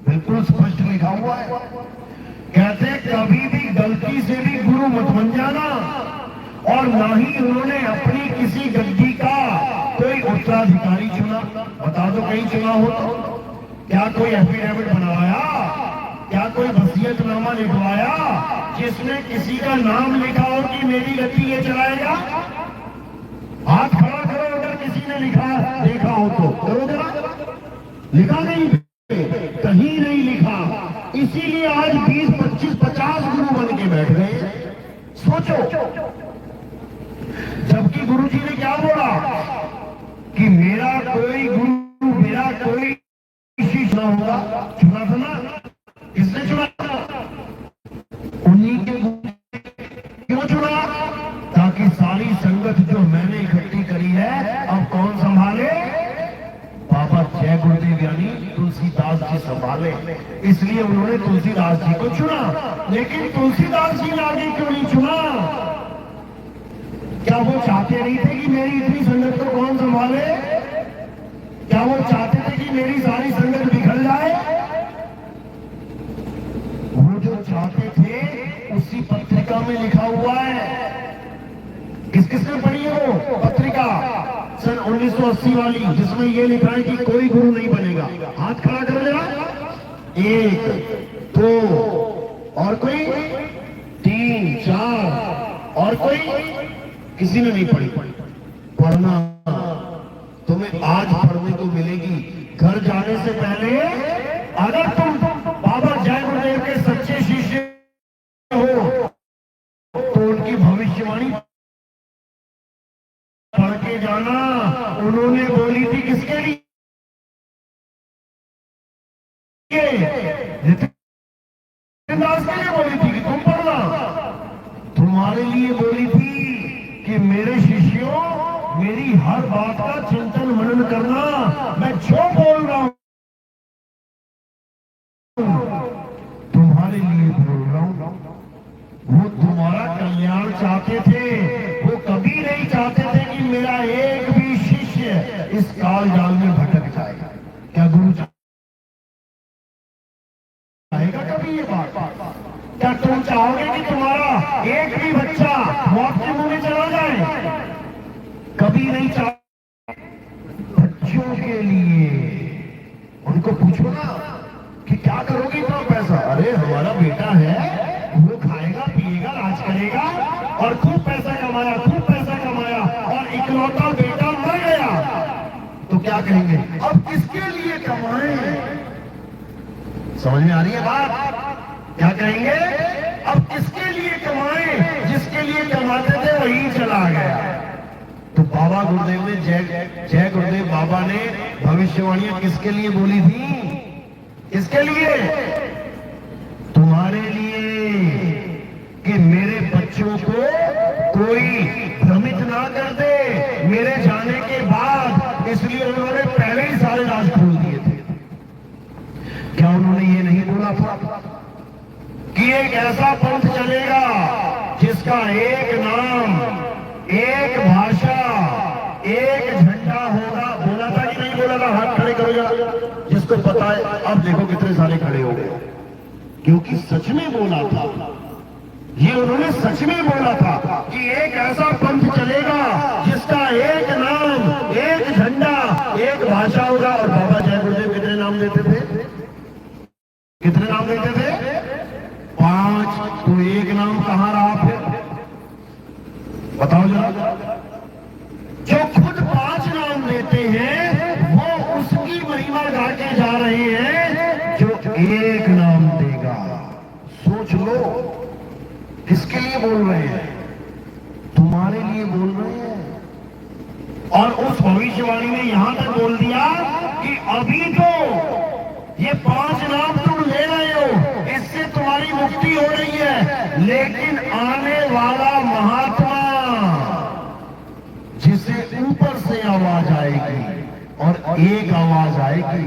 S3: बिल्कुल स्पष्ट लिखा हुआ है। कहते कभी भी गलती से भी गुरु मत बन जाना। और ना ही उन्होंने अपनी किसी गद्दी का कोई उत्तराधिकारी चुना। बता दो कहीं चुना हो तो? क्या कोई एफिडेविट बनवाया? क्या कोई वसीयतनामा लिखवाया जिसमें किसी का नाम लिखा हो कि मेरी गद्दी ये चलाएगा? हाथ खड़ा करो अगर किसी ने लिखा देखा हो तो। करो जरा। लिखा नहीं, कहीं नहीं लिखा। इसीलिए आज 20, 25, 50 गुरु बन के बैठ गए। सोचो, जबकि गुरुजी ने क्या बोला कि मेरा कोई गुरु, मेरा कोई शिष्य ना होगा। चुना था ना? किसने चुना था? उन्हीं के गुरु। क्यों चुना? ताकि सारी संगत जो मैंने इकट्ठी करी है अब कौन संभाले? बाबा जय गुरुदेव यानी तुलसीदास जी संभाले। इसलिए उन्होंने तुलसीदास जी को चुना। लेकिन तुलसीदास जी ने आगे क्यों नहीं चुना? क्या वो चाहते नहीं थे कि मेरी इतनी संगत को कौन संभाले? क्या वो चाहते थे कि मेरी सारी संगत बिखर जाए? वो जो चाहते थे उसी पत्रिका में लिखा हुआ है। किस किसने पढ़ी है वो पत्रिका? सन 1980 वाली, जिसमें ये लिखा है कि कोई गुरु नहीं बनेगा। हाथ खड़ा कर जरा। 1, 2 और कोई 3, 4 और कोई? किसी ने नहीं पढ़ी। पढ़ना तुम्हें आज पढ़ने को मिलेगी। घर जाने से पहले अगर तुम बाबा जय गुरुदेव के सच्चे शिष्य हो तो उनकी भविष्यवाणी पढ़ के जाना। उन्होंने बोली थी किसके लिए? नितिन दास के लिए बोली थी कि तुम पढ़ना। तुम्हारे लिए बोली थी कि मेरे शिष्यों मेरी हर बात का चिंतन मनन करना। मैं जो बोल रहा हूं तुम्हारे लिए बोल रहा हूं। वो तुम्हारा कल्याण चाहते थे। वो कभी नहीं चाहते थे कि मेरा एक भी शिष्य इस काल जाल में भटक जाएगा। क्या गुरु चाहेगा कभी ये बात? क्या तुम चाहोगे कि तुम्हारा एक भी बच्चा मौत के मुंह में चला जाए? कभी नहीं चाह। बच्चों के लिए उनको पूछो ना कि क्या करोगे इतना पैसा? अरे हमारा बेटा है, वो खाएगा पिएगा राज करेगा और खूब पैसा कमाया, खूब पैसा कमाया और इकलौता बेटा मर गया। क्या कहेंगे, अब किसके लिए कमाएं? समझ में आ रही है बात? क्या कहेंगे, अब किसके लिए कमाएं? जिसके लिए कमाते थे वही चला गया। तो बाबा गुरुदेव ने जय गुरुदेव बाबा ने भविष्यवाणियां किसके लिए बोली थी? किसके लिए? तुम्हारे लिए, कि मेरे बच्चों को कोई भ्रमित ना कर दे मेरे जाने के बाद। इसलिए उन्होंने पहले ही सारे राज खोल दिए थे। क्या उन्होंने ये नहीं बोला था कि एक ऐसा पंथ चलेगा जिसका एक नाम, एक भाषा, एक झंडा होगा? बोला था कि नहीं बोला था? हाथ खड़े करो जरा जिसको पता है। अब देखो कितने सारे खड़े हो गए, क्योंकि सच में बोला था। ये उन्होंने सच में बोला था कि एक ऐसा पंथ चलेगा जिसका एक नाम, एक झंडा, एक भाषा होगा। और बाबा जय गुरुदेव कितने नाम देते थे? कितने नाम देते थे? 5। तो एक नाम कहां रहा फिर? बताओ जरा। जो खुद 5 नाम देते हैं वो उसकी महिमा गा के जा रहे हैं जो एक नाम देगा। सोच लो, किसके लिए बोल रहे हैं? तुम्हारे लिए बोल रहे हैं। और उस भविष्यवाणी ने यहां तक बोल दिया कि अभी तो ये 5 नाम तुम ले रहे हो, इससे तुम्हारी मुक्ति हो रही है, लेकिन आने वाला महात्मा जिसे ऊपर से आवाज आएगी और एक आवाज आएगी,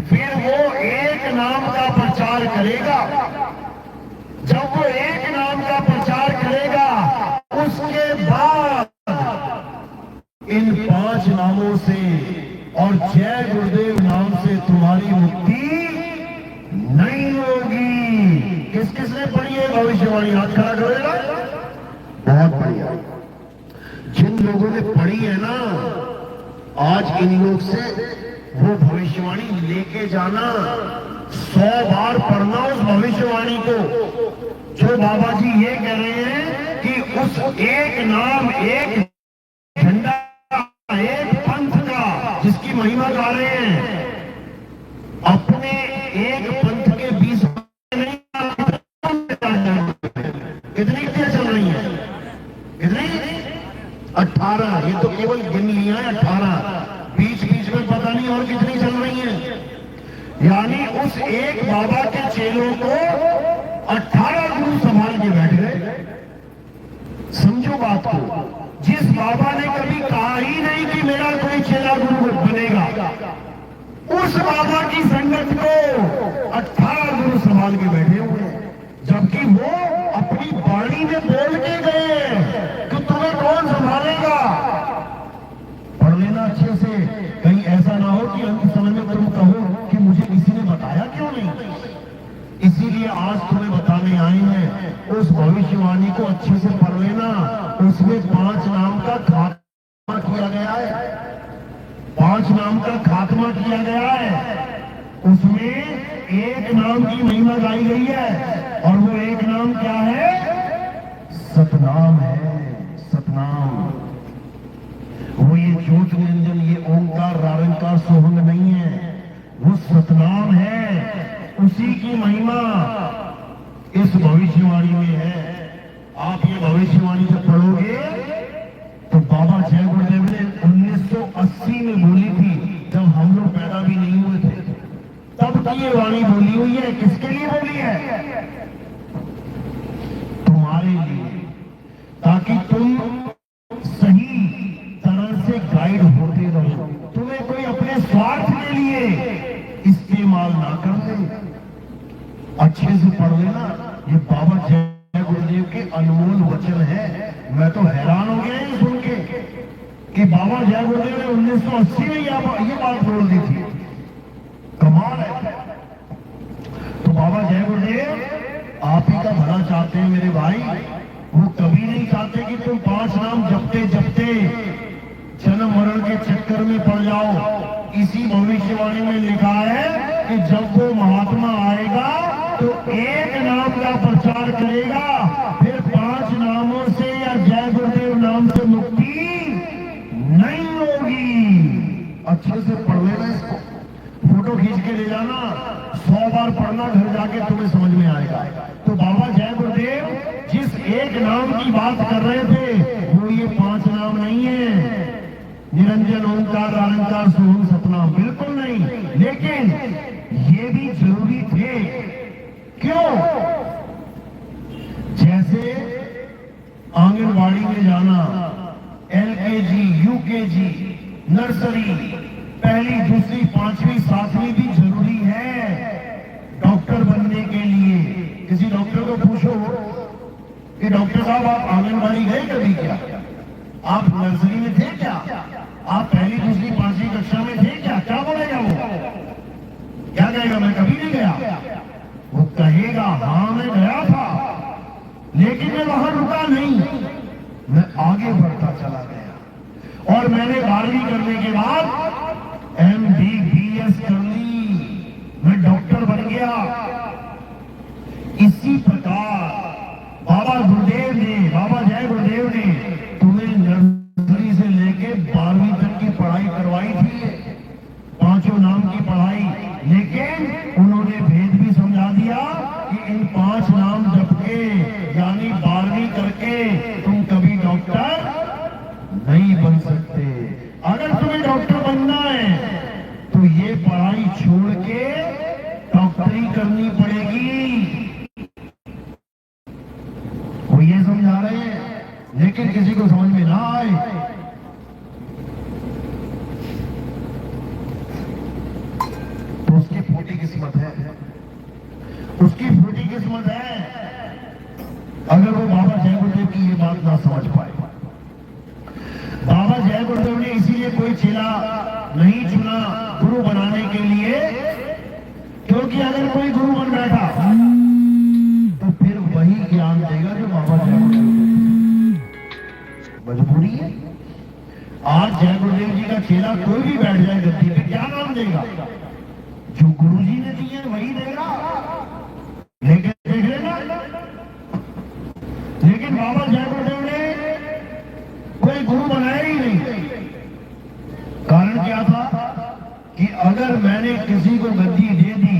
S3: फिर वो एक नाम का प्रचार करेगा। जब वो एक नाम का प्रचार करेगा, उसके बाद इन 5 नामों से और जय गुरुदेव नाम से तुम्हारी मुक्ति नहीं होगी। किस किस ने पढ़ी है भविष्यवाणी? हाथ खड़ा करेगा। बहुत बढ़िया। जिन लोगों ने पढ़ी है ना, आज इन लोग से वो भविष्यवाणी लेके जाना, 100 बार पढ़ना उस भविष्यवाणी को, जो बाबा जी ये कह रहे हैं कि उस एक नाम, एक झंडा, एक पंथ का जिसकी महिमा गा रहे हैं, अपने एक पंथ के 20 नहीं, कितनी चल रही है? कितनी? 18। ये तो केवल गिन लिया है 18, बीच बीच में पता नहीं और कितनी चल रही है। यानी उस एक बाबा के चेलों को 18 गुरु संभाल के बैठ गए। समझो बात को। जिस बाबा ने कभी कहा ही नहीं कि मेरा कोई चेला गुरु बनेगा, उस बाबा की संगत को 18 गुरु संभाल के बैठे हुए हैं। जबकि वो अपनी वाणी में बोल के गए कि तुम्हें कौन संभालेगा। पढ़ लेना अच्छे से, कहीं ऐसा ना हो कि अंत समय में तुम कहो कि मुझे किसी ने बताया क्यों नहीं। इसीलिए आज तुम्हें बताने आए हैं, उस भविष्यवाणी को अच्छे से पढ़ लेना। उसमें 5 नाम का खात्मा किया गया है। 5 नाम का खात्मा किया गया है। उसमें एक नाम की महिमा गाई गई है, और वो एक नाम क्या है? सतनाम है। सतनाम। वो ये ज्योत निरंजन, ये ओंकार, रारंकार, सोहंग नहीं है, वो सतनाम है। उसी की महिमा इस भविष्यवाणी में है। आप ये भविष्यवाणी जब पढ़ोगे तो बाबा जय गुरुदेव ने 1980 में बोली थी, जब हम लोग पैदा भी नहीं हुए थे, तब की ये वाणी बोली हुई है। किसके लिए बोली है? तुम्हारे लिए, ताकि तुम सही तरह से गाइड होते रहो, तुम्हें कोई अपने स्वार्थ के लिए इस्तेमाल ना कर दे। अच्छे से पढ़ लेना। ये बाबा जय गुरुदेव के अनमोल वचन है। मैं तो हैरान हो गया ये सुन के कि बाबा जय गुरुदेव ने 1980 में ये बात बोल दी थी। कमाल है। तो बाबा जय गुरुदेव आप ही का भला चाहते हैं मेरे भाई। वो कभी नहीं चाहते कि तुम 5 नाम जपते जपते जन्म मरण के चक्कर में पड़ जाओ। इसी भविष्यवाणी में लिखा है कि जब वो महात्मा आएगा तो एक नाम का प्रचार करेगा, फिर 5 नामों से या जय गुरुदेव नाम से मुक्ति नहीं होगी। अच्छे से पढ़ लेना इसको, फोटो खींच के ले जाना, 100 बार पढ़ना, घर जाके तुम्हें समझ में आएगा। तो बाबा जय गुरुदेव जिस एक नाम की बात कर रहे थे वो ये 5 नाम नहीं है, निरंजन ओंकार निरंकार सोहम सतनाम, बिल्कुल नहीं। लेकिन ये भी जरूरी थे। क्यों? जैसे आंगनबाड़ी में जाना, LKG, UKG, नर्सरी, पहली, दूसरी, 5वीं, 7वीं भी जरूरी है डॉक्टर बनने के लिए। किसी डॉक्टर को पूछो कि डॉक्टर साहब आप आंगनबाड़ी गए कभी क्या? आप नर्सरी में थे क्या? आप पहली, दूसरी, 5वीं कक्षा में थे क्या? क्या बोलेगा वो? क्या कहेगा? मैं कभी नहीं गया। वो कहेगा हाँ मैं गया था, लेकिन मैं वहां रुका नहीं, मैं आगे बढ़ता चला गया और मैंने 12वीं करने के बाद MBBS कर ली, मैं डॉक्टर बन गया। इसी प्रकार बाबा गुरुदेव ने, बाबा जय गुरुदेव ने तुम्हें नर्सरी से लेके 12वीं तक की पढ़ाई करवाई थी, 5 नाम की पढ़ाई, लेकिन उन्होंने भेद भी समझा दिया कि इन 5 नाम जप के यानी 12वीं करके तुम कभी डॉक्टर नहीं बन सकते। अगर तुम्हें डॉक्टर बनना है तो ये पढ़ाई छोड़ के डॉक्टरी करनी पड़ेगी। वो ये समझा रहे हैं, लेकिन किसी को समझ में ना आए। तो उसकी फूटी किस्मत है, उसकी फूटी किस्मत है अगर वो बाबा जय गुरुदेव की ये बात ना समझ पाए। बाबा जय गुरुदेव ने इसीलिए कोई चेला नहीं चुना गुरु बनाने के लिए, क्योंकि अगर कोई गुरु बन बैठा तो फिर वही ज्ञान देगा जो बाबा जय गुरुदेव। मजबूरी है। आज जय गुरुदेव जी का चेला कोई भी बैठ जाए गद्दी पे, क्या नाम देगा? जो गुरु जी ने दिए वही देगा, लेकिन देख लेना। लेकिन बाबा जय गुरुदेव ने कोई गुरु बनाया ही नहीं। कारण क्या था कि अगर मैंने किसी को गद्दी दे दी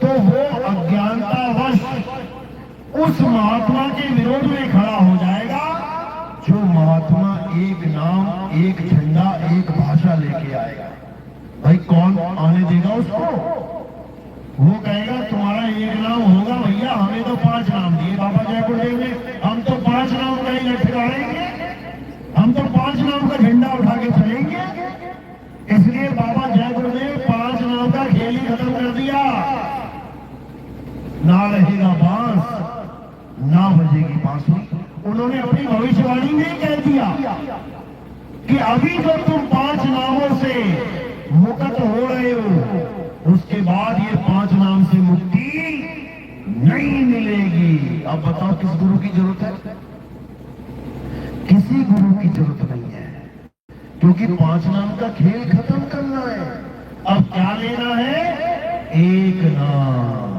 S3: तो वो अज्ञानतावश उस महात्मा के विरोध में खड़ा हो जाएगा जो महात्मा एक नाम, एक झंडा, एक भाषा लेके आएगा। भाई कौन आने देगा उसको? वो कहेगा तुम्हारा एक नाम होगा भैया, हमें तो 5 नाम दिए बाबा जय गुरुदेव ने, हम तो 5 नाम का ही लटकाएंगे, हम तो 5 नाम का झंडा उठा के चलेंगे। इसलिए बाबा जय गुरुदेव 5 नाम का खेल ही खत्म कर दिया। ना रहेगा बांस, ना बजेगी बांसुरी। उन्होंने अपनी भविष्यवाणी में कह दिया कि अभी जो तुम 5 नामों से मुक्त हो रहे हो, उसके बाद ये 5 नाम से मुक्ति नहीं मिलेगी। अब बताओ किस गुरु की जरूरत है? किसी गुरु की जरूरत नहीं है, क्योंकि 5 नाम का खेल खत्म करना है। अब क्या लेना है? एक नाम,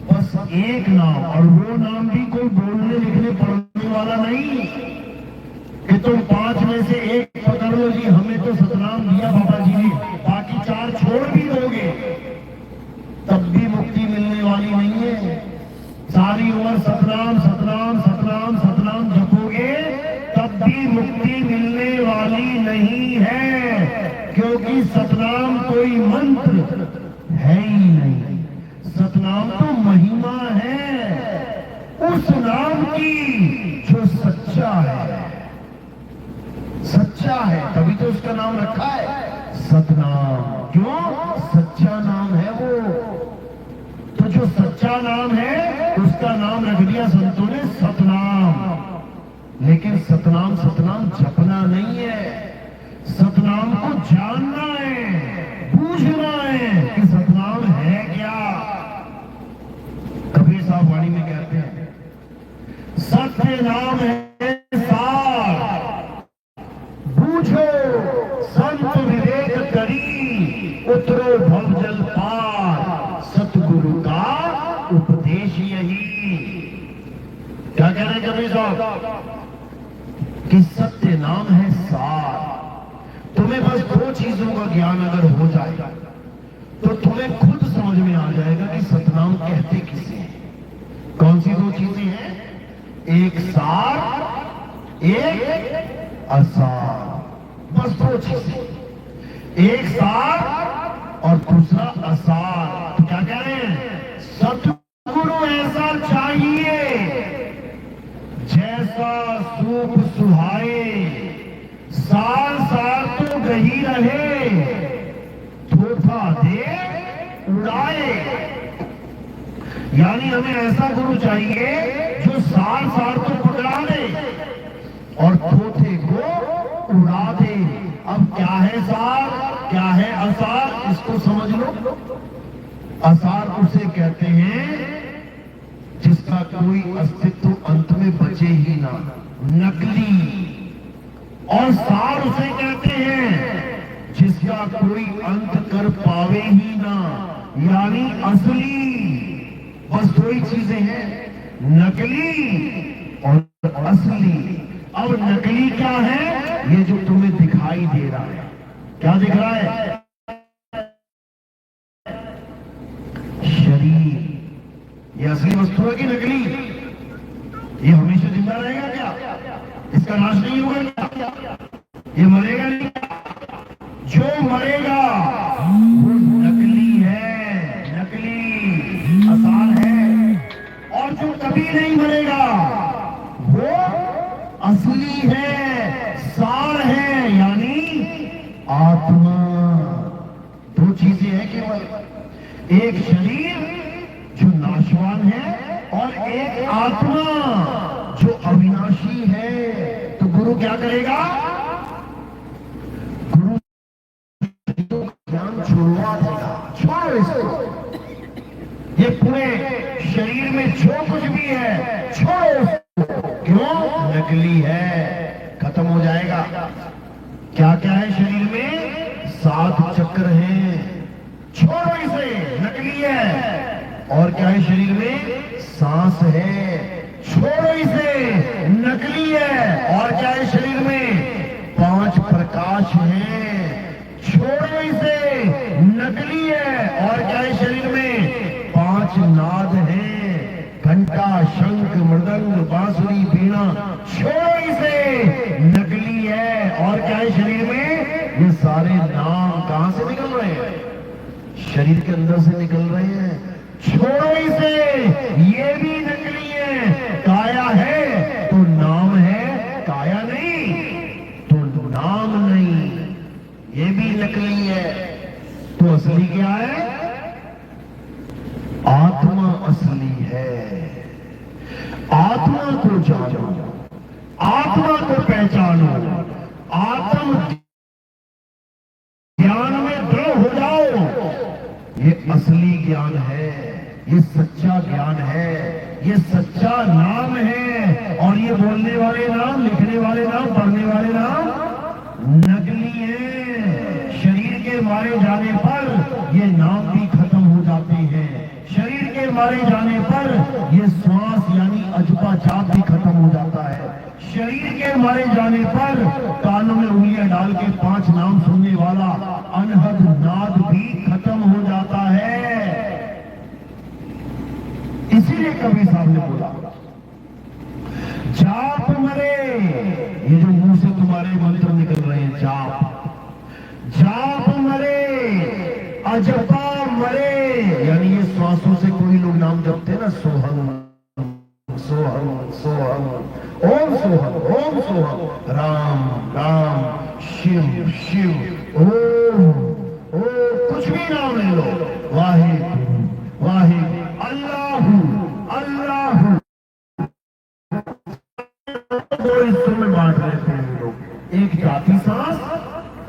S3: बस एक नाम। और वो नाम भी कोई बोलने लिखने पढ़ने वाला नहीं कि तुम 5 में से एक पकड़ लो जी, हमें तो सतनाम दिया बाबा जी ने, बाकी 4 छोड़ भी दोगे तब भी मुक्ति मिलने वाली नहीं है। सारी उम्र सतनाम सतनाम सतनाम सतनाम जपोगे तब भी मुक्ति मिलने वाली नहीं है, क्योंकि सतनाम कोई मंत्र है ही नहीं। सतनाम तो महिमा है उस नाम की जो सच्चा है। सच्चा है तभी तो उसका नाम रखा है सतनाम। क्यों? सच्चा नाम है वो। तो जो सच्चा नाम है उसका नाम रख दिया संतों ने सतनाम। लेकिन सतनाम सतनाम जपना नहीं है, सतनाम को जानना है, पूछना है कि सतनाम है क्या। कबीर साहब वाणी में कहते हैं सत्य नाम है सार, बूझो संत विवेक करी, उतरो भव जल पार, सतगुरु का उपदेश यही। क्या कह रहे कबीर साहब कि सत्य नाम है सार। तुम्हें बस दो चीजों का ज्ञान अगर हो जाएगा तो तुम्हें खुद समझ में आ जाएगा कि सतनाम कहते किसे हैं। कौन सी दो चीजें हैं? एक सार, एक असार। बस दो चीजें, एक सार और दूसरा असार। तो क्या कह रहे हैं? सतगुरु ऐसा चाहिए जैसा सूप सुहाए, सार सार तो गही रहे, धोखा दे उड़ाए। यानी हमें ऐसा गुरु चाहिए जो सार सार को पकड़ा दे और धोखे को उड़ा दे। अब क्या है सार, क्या है असार, इसको समझ लो। असार उसे कहते हैं जिसका कोई अस्तित्व अंत में बचे ही ना, नकली। और सार उसे कहते हैं जिसका कोई अंत कर पावे ही ना, यानी असली। बस दो ही चीजें हैं, नकली और असली। अब नकली क्या है? ये जो तुम्हें दिखाई दे रहा है। क्या दिख रहा है? शरीर। ये असली वस्तु है कि नकली? ये हमेशा जिंदा रहेगा क्या? इसका नाश नहीं होगा क्या? ये मरेगा नहीं? जो मरेगा वो नकली है, नकली असार है। और जो कभी नहीं मरेगा वो असली है, सार है, यानी आत्मा। दो चीजें हैं केवल, एक शरीर जो नाशवान है और एक आत्मा जो अविनाशी है। तो गुरु क्या करेगा? गुरु ज्ञान छुड़वा देगा। छोड़ो इसको, ये पूरे शरीर में जो कुछ भी है छोड़ो उसको। क्यों? नकली है, खत्म हो जाएगा। क्या क्या है शरीर में? 7 चक्र हैं, छोड़ो इसे, नकली है। और क्या है शरीर में? सांस है, छोड़ो इसे, नकली है। और क्या है शरीर में? 5 प्रकाश हैं, छोड़ो इसे, नकली है। और क्या है शरीर में? 5 नाद हैं, घंटा, शंख, मृदंग, बांसुरी, वीणा, छोड़ो इसे, नकली है। और क्या है शरीर में? ये सारे नाम कहां से निकल रहे हैं? शरीर के अंदर से निकल रहे हैं। छोड़ो इसे, ये भी नकली है। काया है तो नाम है, काया नहीं तो नाम नहीं, ये भी नकली है। तो असली क्या है? आत्मा असली है। आत्मा को जानो, आत्मा को पहचानो, आत्म ज्ञान में दृढ़ हो जाओ। ये असली ज्ञान है, ये सच्चा ज्ञान है, ये सच्चा नाम है। और ये बोलने वाले नाम, लिखने वाले नाम, पढ़ने वाले नाम नकली है। शरीर के मारे जाने पर ये नाम भी खत्म हो जाते हैं। शरीर के मारे जाने पर ये श्वास यानी अजपा जाप भी खत्म हो जाता है। शरीर के मारे जाने पर कानों में उंगलियां डाल के 5 नाम सुनने वाला अनहद नाद भी खत्म हो जाता है। इसीलिए कबीर साहब ने बोला, जाप मरे। ये जो मुंह से तुम्हारे मंत्र निकल रहे हैं, जाप मरे, अजपा मरे। यानी ये श्वासों से कोई लोग नाम जपते ना, सोहम सोहम सोहम, ओम सोहम, ओम सोहम, राम राम, शिव शिव, ओम ओम, कुछ भी नाम ले लो, वाहिगुरु वाहिगुरु, अल्लाहू अल्लाहू। दो हिस्सों में बांट लेते हैं लोग, एक जाती सांस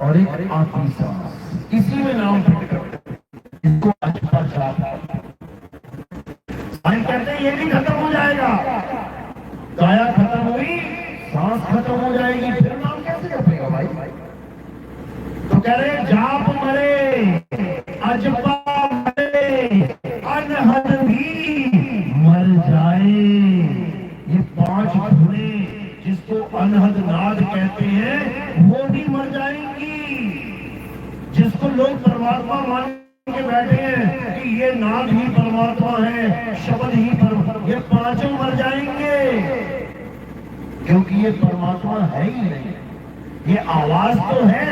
S3: और एक आती सांस। इसी में नाम फिट करते हैं, इसको अजपा जाप कहते हैं। ये भी खत्म हो जाएगा, काया खत्म हुई, सांस खत्म हो जाएगी, फिर नाम कैसे जपेगा भाई? तो कह रहे जाप मरे, अजपा मरे, अनहद भी मर जाए। ये 5 धुनें जिसको अनहद नाद कहते हैं वो भी मर जाएंगी। जिसको लोग परमात्मा मान के बैठे हैं कि ये नाम ही परमात्मा है, शब्द ही परमात्मा, ये पांचों मर जाएंगे, क्योंकि ये परमात्मा है ही नहीं। ये आवाज तो है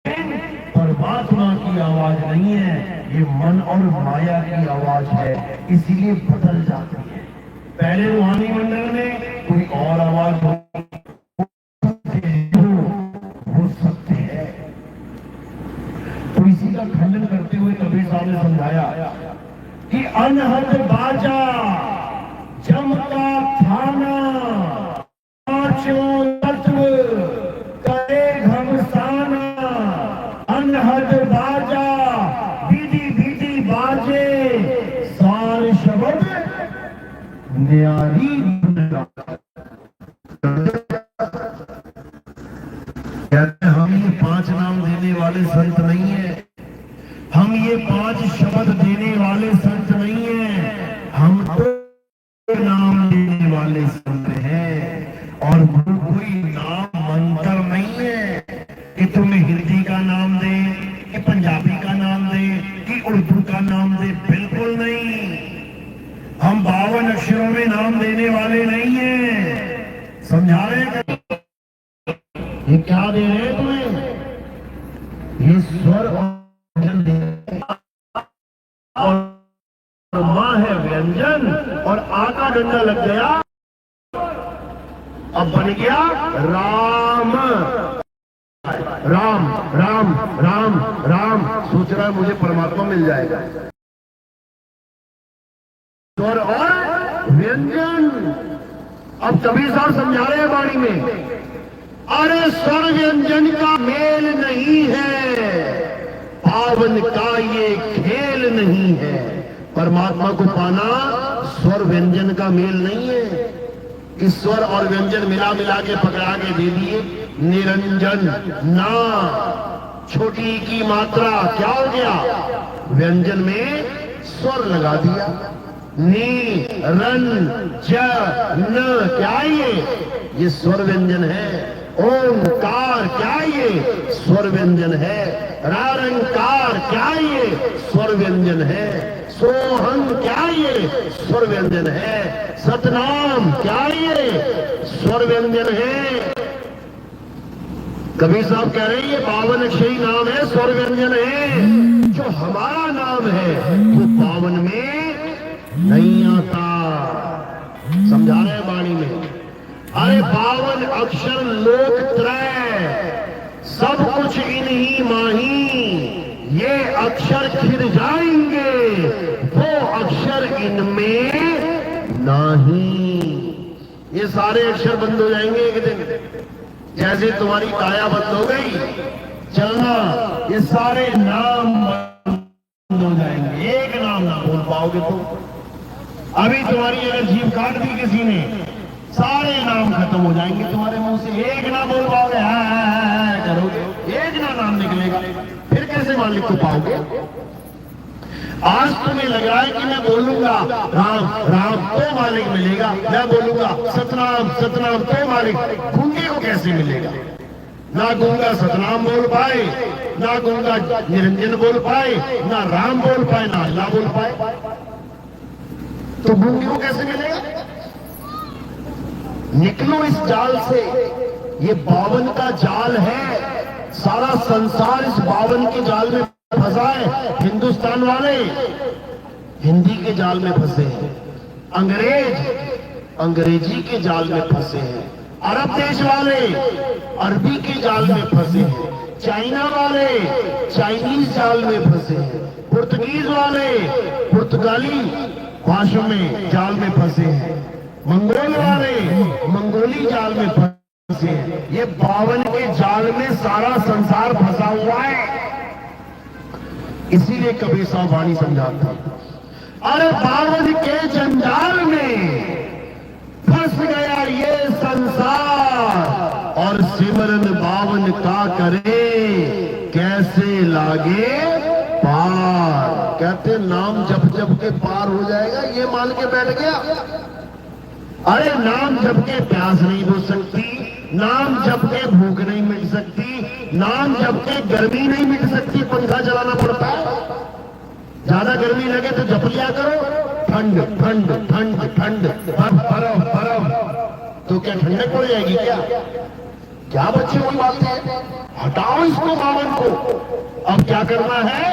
S3: लेकिन परमात्मा की आवाज नहीं है, ये मन और माया की आवाज है, इसीलिए बदल जाती है। पहले रूहानी मंडल में कोई और आवाज हो सकते हैं। तो इसी का खंडन करते हुए कबीर साहब ने समझाया कि अनहद बाजा जम का थाना, पांचों तत्व करे घमसाना। अनहद बाजा विधि विधि बाजे, सार शब्द न्यारी। कहते हम ये 5 नाम देने वाले संत नहीं है, हम ये 5 शब्द देने वाले संत नहीं है, हम तो नाम देने वाले संत हैं। और कोई नाम मंत्र नहीं है कि तुम्हें हिंदी का नाम दे, कि पंजाबी का नाम दे, कि उर्दू का नाम दे, बिल्कुल नहीं। हम 52 अक्षरों में नाम देने वाले नहीं है। समझा रहे हैं? ये क्या दे रहे हैं तुम्हें? ये स्वर और व्यंजन दे रहे हैं। और मां है व्यंजन और आ का डंडा लग गया, अब बन गया राम।
S2: राम राम राम राम सोच रहा है मुझे परमात्मा मिल जाएगा। स्वर और व्यंजन। अब कबीर साहब समझा रहे हैं वाणी में, अरे स्वर व्यंजन का मेल नहीं है, पावन का ये खेल नहीं है। परमात्मा को पाना स्वर व्यंजन का मेल नहीं है। इस स्वर और व्यंजन मिला मिला के पकड़ा के दे दिए निरंजन ना। छोटी की मात्रा क्या हो गया? व्यंजन में स्वर लगा दिया। नी रन ज न क्या ये स्वर व्यंजन है। ओंकार क्या ये स्वर व्यंजन है। रारंकार क्या ये स्वर व्यंजन है। सोहम क्या ये स्वर व्यंजन है। सतनाम क्या ये स्वर व्यंजन है। कबीर साहब कह रहे हैं ये 52 अक्षरी नाम है, स्वर व्यंजन है। जो हमारा नाम है वो 52 में नहीं आता। समझा रहे हैं वाणी में, अरे 52 अक्षर लोक त्रय, सब कुछ इन्हीं माही। ये अक्षर खिर जाएंगे, वो अक्षर इनमें नहीं। ये सारे अक्षर बंद हो जाएंगे एक दिन। जैसे तुम्हारी काया बंद हो गई चलना, ये सारे नाम बंद हो जाएंगे। एक नाम ना बोल पाओगे तुम। अभी तुम्हारी अगर जीभ काट दी किसी ने, सारे नाम खत्म हो जाएंगे तुम्हारे मुंह से। एक ना बोल पाओगे, करोगे, एक ना नाम निकलेगा, फिर कैसे मालिक को पाओगे? आज तुम्हें लग रहा है कि मैं बोलूंगा राम राम तो मालिक मिलेगा, मैं बोलूंगा सतनाम सतनाम तो मालिक। गूंगे को कैसे मिलेगा? ना गूंगा सतनाम बोल पाए, ना गूंगा निरंजन बोल पाए, ना राम बोल पाए, ना अल्लाह बोल पाए, तो गूंगे को कैसे मिलेगा? निकलो इस जाल से। ये 52 का जाल है। सारा संसार इस 52 के जाल में फंसा है। हिंदुस्तान वाले हिंदी के जाल में फंसे हैं, अंग्रेज अंग्रेजी के जाल में फंसे हैं, अरब देश वाले अरबी के जाल में फंसे हैं, चाइना वाले चाइनीज जाल में फंसे हैं, पुर्तगीज वाले पुर्तगाली भाषा में जाल में फंसे हैं, मंगोल वाले मंगोली जाल में फंसे हैं। ये 52 के जाल में सारा संसार फंसा हुआ है। इसीलिए कबीर साहब वाणी समझाता, अरे 52 के जंजाल में फंस गया ये संसार, और सिमरन 52 का करे कैसे लागे पार। कहते नाम जप जप के पार हो जाएगा, ये मान के बैठ गया। अरे नाम जप के प्यास नहीं बुझ सकती, नाम जप के भूख नहीं मिट सकती, नाम जपते गर्मी नहीं मिट सकती, पंखा चलाना पड़ता है। ज्यादा गर्मी लगे तो जप लिया करो, ठंड ठंड ठंड ठंड, बर्फ बर्फ, तो क्या ठंडक पड़ जाएगी क्या? क्या बच्चे वही बात है, हटाओ इसको बावन को। अब क्या करना है,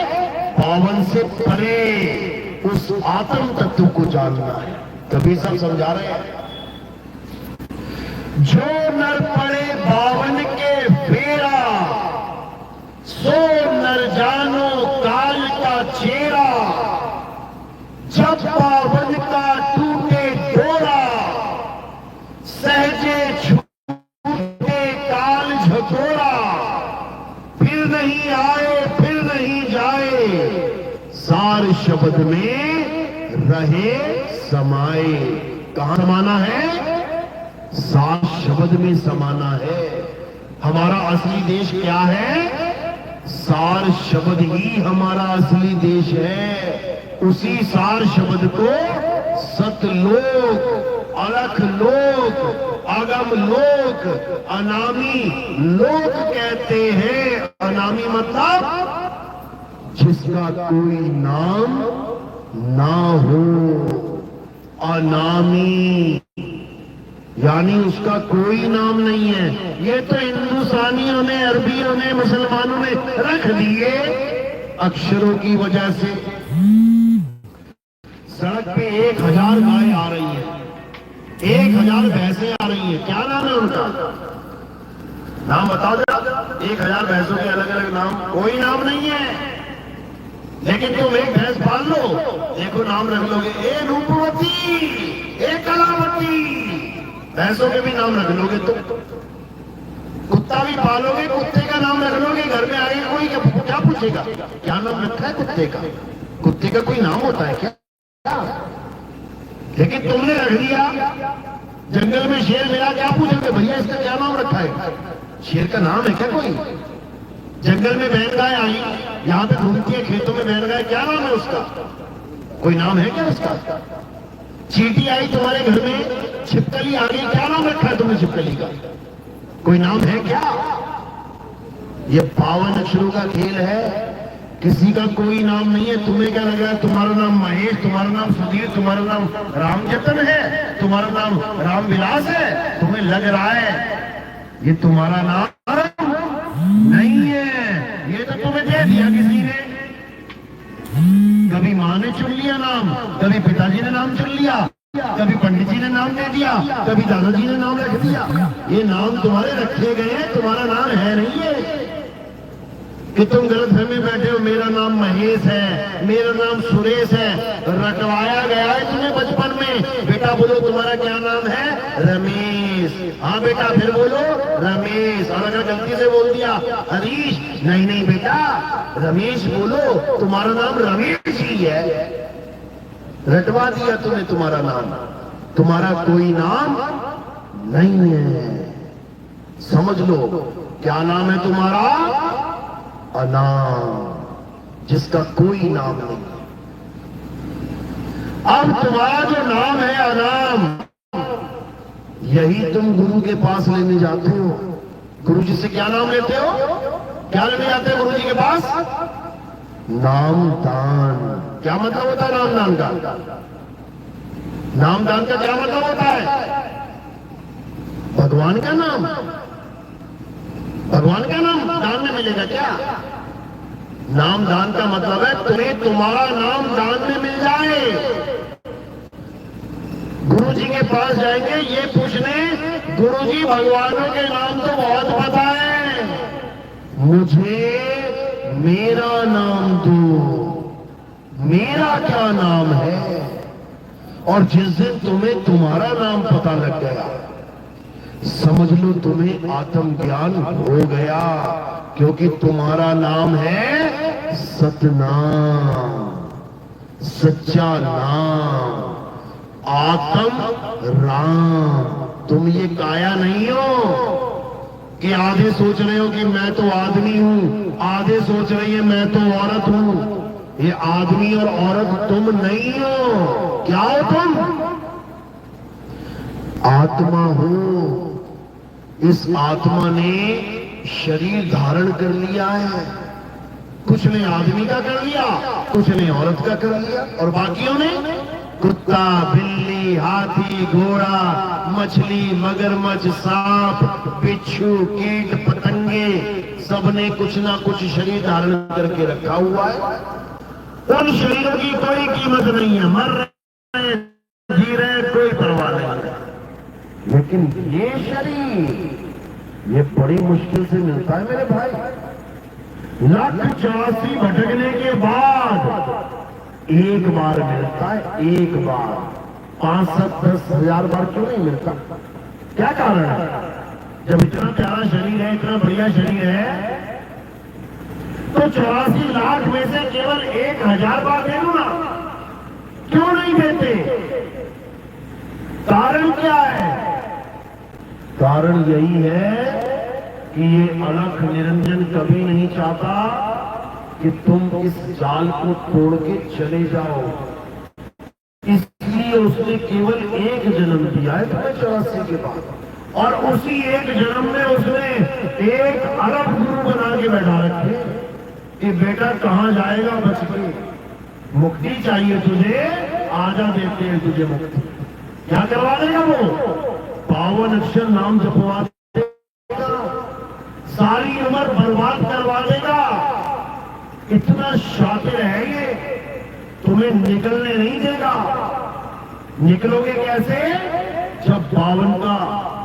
S2: बावन से परे उस आत्म तत्व को जानना है। कबीर साहब समझा रहे हैं, जो नर पड़े बावन के फेरा, सो नर जानो काल का चेहरा। जब बावन का टूटे डोरा, सहजे छूटे काल झकोरा। फिर नहीं आए फिर नहीं जाए, सार शब्द में रहे समाए। कहां समाना है? सार शब्द में समाना है। हमारा असली देश क्या है? सार शब्द ही हमारा असली देश है। उसी सार शब्द को सतलोक, अलख लोक, आगम लोक, अनामी लोक कहते हैं। अनामी मतलब जिसका कोई नाम ना हो, अनामी यानी उसका कोई नाम नहीं है। ये तो हिंदुस्तानियों ने, अरबियों ने, मुसलमानों ने रख दिए अक्षरों की वजह से। सड़क पे 1000 गाय आ रही है, 1000 भैंसें आ रही है, क्या नाम है उनका? नाम बताओ जरा। 1000 भैंसों के अलग अलग नाम, कोई नाम नहीं है। लेकिन तुम एक भैंस पाल लो, देखो नाम रख लोगे, ए रूपवती, ए कलावती, भैंसों के भी नाम रख लोगे। तो कुत्ता भी पालोगे, कुत्ते का नाम रख लोगे। घर में आएगा कोई, क्या पूछेगा क्या नाम रखा है कुत्ते का? कुत्ते का कोई नाम होता है क्या? लेकिन तुमने रख दिया। जंगल में शेर मिला, क्या पूछोगे, भैया इसका क्या नाम रखा है? शेर का नाम है क्या कोई? जंगल में बैल गाय आई, यहां पे घूमती है खेतों में बैल गाय, क्या नाम है उसका? कोई नाम है क्या उसका? चींटी आई तुम्हारे घर में, छिपकली आ गई, क्या नाम रखा है तुमने छिपकली का? कोई नाम है क्या? ये 52 अक्षरों का खेल है, किसी का कोई नाम नहीं है। तुम्हें क्या लग रहा है, तुम्हारा नाम महेश, तुम्हारा नाम सुधीर, तुम्हारा नाम रामजतन है, तुम्हारा नाम रामविलास है? तुम्हें लग रहा है ये तुम्हारा नाम नहीं है, ये तो तुम्हें दे दिया किसी ने। कभी माँ ने चुन लिया नाम, कभी पिताजी ने नाम चुन लिया, कभी पंडित जी ने नाम दे दिया, कभी दादाजी ने नाम रख दिया। ये नाम तुम्हारे रखे गए हैं, तुम्हारा नाम है नहीं है कि तुम गलत फहमी बैठे हो। मेरा नाम महेश है, मेरा नाम सुरेश है, रटवाया गया है तुम्हें बचपन में। बेटा बोलो तुम्हारा क्या नाम है? रमेश। हाँ बेटा फिर बोलो रमेश। और अगर गलती से बोल दिया हरीश, नहीं नहीं बेटा रमेश बोलो, तुम्हारा नाम रमेश ही है। रटवा दिया तुम्हें तुम्हारा नाम, तुम्हारा कोई नाम नहीं है। समझ लो क्या नाम है तुम्हारा? अनाम, जिसका कोई नाम नहीं। अब तुम्हारा जो नाम है अनाम, यही तुम गुरु के पास लेने जाते हो। गुरु जी से क्या नाम लेते हो? क्या लेने जाते हो गुरु जी के पास? नामदान। क्या मतलब होता है नामदान का? नामदान का क्या मतलब होता है? भगवान का नाम, भगवान का नाम दान में मिलेगा क्या? नाम दान का मतलब है तुम्हें तुम्हारा नाम दान में मिल जाए। गुरु जी के पास जाएंगे ये पूछने, गुरु जी भगवानों के नाम तो बहुत पता है, मुझे मेरा नाम दो, मेरा क्या नाम है? और जिस दिन तुम्हें तुम्हारा नाम पता लग गया, समझ लो तुम्हें आत्मज्ञान हो गया, क्योंकि तुम्हारा नाम है सतनाम, सच्चा नाम, आत्म राम। तुम ये काया नहीं हो कि आधे सोच रहे हो कि मैं तो आदमी हूं, आधे सोच रही है मैं तो औरत हूं। ये आदमी और औरत तुम नहीं हो। क्या हो तुम? आत्मा हो। इस आत्मा ने शरीर धारण कर लिया है। कुछ ने आदमी का कर लिया, कुछ ने औरत का कर लिया, और बाकियों ने कुत्ता, बिल्ली, हाथी, घोड़ा, मछली, मगरमच्छ, सांप, बिच्छू, कीट, पतंगे, सबने कुछ ना कुछ शरीर धारण करके रखा हुआ है। उन शरीरों की कोई कीमत नहीं है, मर रहे जी रहे, कोई परवाह नहीं। लेकिन ये शरीर ये बड़ी मुश्किल से मिलता है मेरे भाई। 1,84 भटकने के बाद एक बार मिलता है, एक बार। 5-10 हजार बार क्यों नहीं मिलता? क्या कारण है? जब इतना प्यारा शरीर है, इतना बढ़िया शरीर है, तो 84 लाख में से केवल 1,000 बार दे दो ना, क्यों नहीं देते? कारण क्या है? कारण यही है कि ये अलख निरंजन कभी नहीं चाहता कि तुम इस जाल को तोड़ के चले जाओ। इसलिए उसने केवल एक जन्म दिया है तुम्हें 84 के बाद, और उसी एक जन्म में उसने एक अलग गुरु बना के बैठा रखे कि बेटा कहां जाएगा बच के, मुक्ति चाहिए तुझे, आजा देते हैं तुझे मुक्ति। क्या करवा देगा वो? 52 अक्षर नाम जपवा देगा, सारी उम्र बर्बाद करवा देगा। इतना शातिर है ये, तुम्हें निकलने नहीं देगा। निकलोगे कैसे? जब 52 का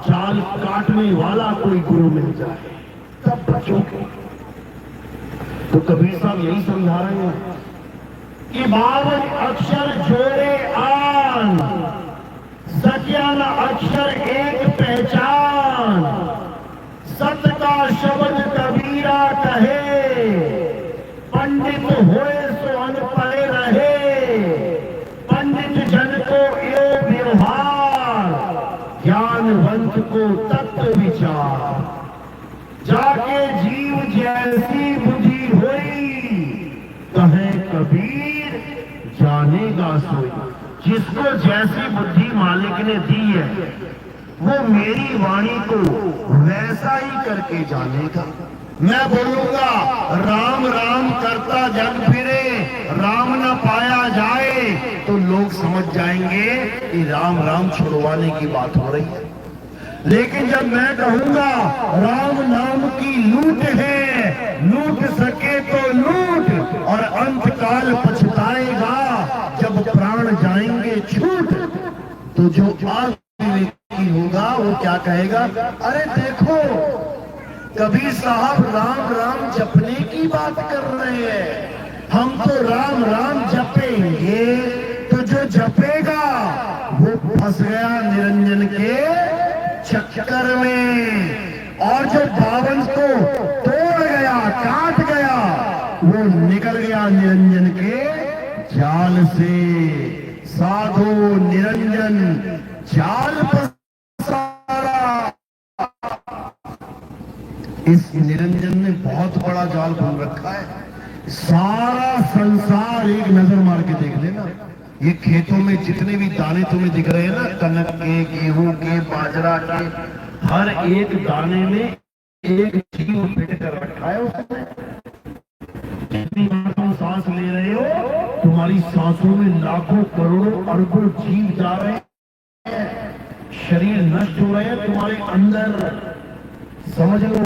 S2: चाल काटने वाला कोई गुरु मिल जाए, तब बचोगे। तो कबीर साहब यही समझा रहे हैं कि 52 अक्षर जोड़े आन, सत्या न अक्षर एक पहचान, सत का शब्द कबीरा कहे, पंडित होए सो अनपढ़ रहे, पंडित जन को ये व्यवहार, ज्ञानवंत को तत्व विचार, जाके जीव जैसी बुद्धि हुई, कहे कबीर जानेगा सोई। जिसको जैसी बुद्धि मालिक ने दी है, वो मेरी वाणी को वैसा ही करके जानेगा। मैं बोलूंगा राम राम करता जग फिरे, राम न पाया जाए, तो लोग समझ जाएंगे कि राम राम छुड़वाने की बात हो रही है। लेकिन जब मैं कहूंगा राम नाम की लूट है, लूट सके तो लूट, और अंत काल पछताएगा जब प्राण जाएंगे छूट, तो जो आत्मविवेकी होगा वो क्या कहेगा? अरे देखो कबीर साहब राम राम जपने की बात कर रहे हैं, हम तो राम राम जपेंगे। तो जो जपेगा वो फंस गया निरंजन के चक्कर में, और जो 52 को तोड़ गया, काट गया, वो निकल गया निरंजन के जाल से। साधो निरंजन जाल पसारा। इस निरंजन ने बहुत बड़ा जाल बुन रखा है। सारा संसार एक नजर मार के देख लेना, ये खेतों में जितने भी दाने तुम्हें दिख रहे हैं ना, कनक के, गेहूं के, बाजरा के, हर एक दाने में एक जीव फिट कर रखा है उसने। जितनी बार तुम सांस ले रहे हो, तुम्हारी सांसों में लाखों करोड़ों अरबों जीव जा रहे हैं, शरीर नष्ट हो रहे हैं तुम्हारे अंदर। समझ लो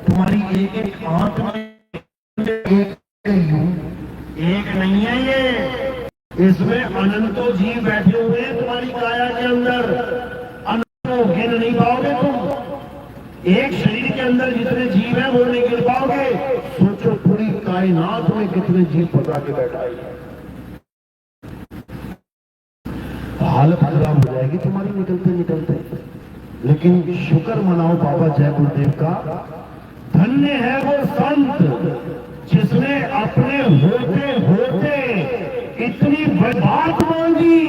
S2: तुम्हारी एक एक आंख में एक नहीं है ये, इसमें अनंतों जीव बैठे हुए हैं तुम्हारी काया के अंदर। अनंतों गिन नहीं पाओगे तुम। एक शरीर के अंदर जितने जीव हैं वो नहीं गिन पाओगे। सोचो पूरी कायनात में कितने जीव पकड़ा के बैठा है। हालत खराब हो जाएगी तुम्हारी निकलते निकलते। लेकिन शुक्र मनाओ बाबा जय गुरुदेव का, धन्य है वो संत जिसने अपने होते होते इतनी बात मांगी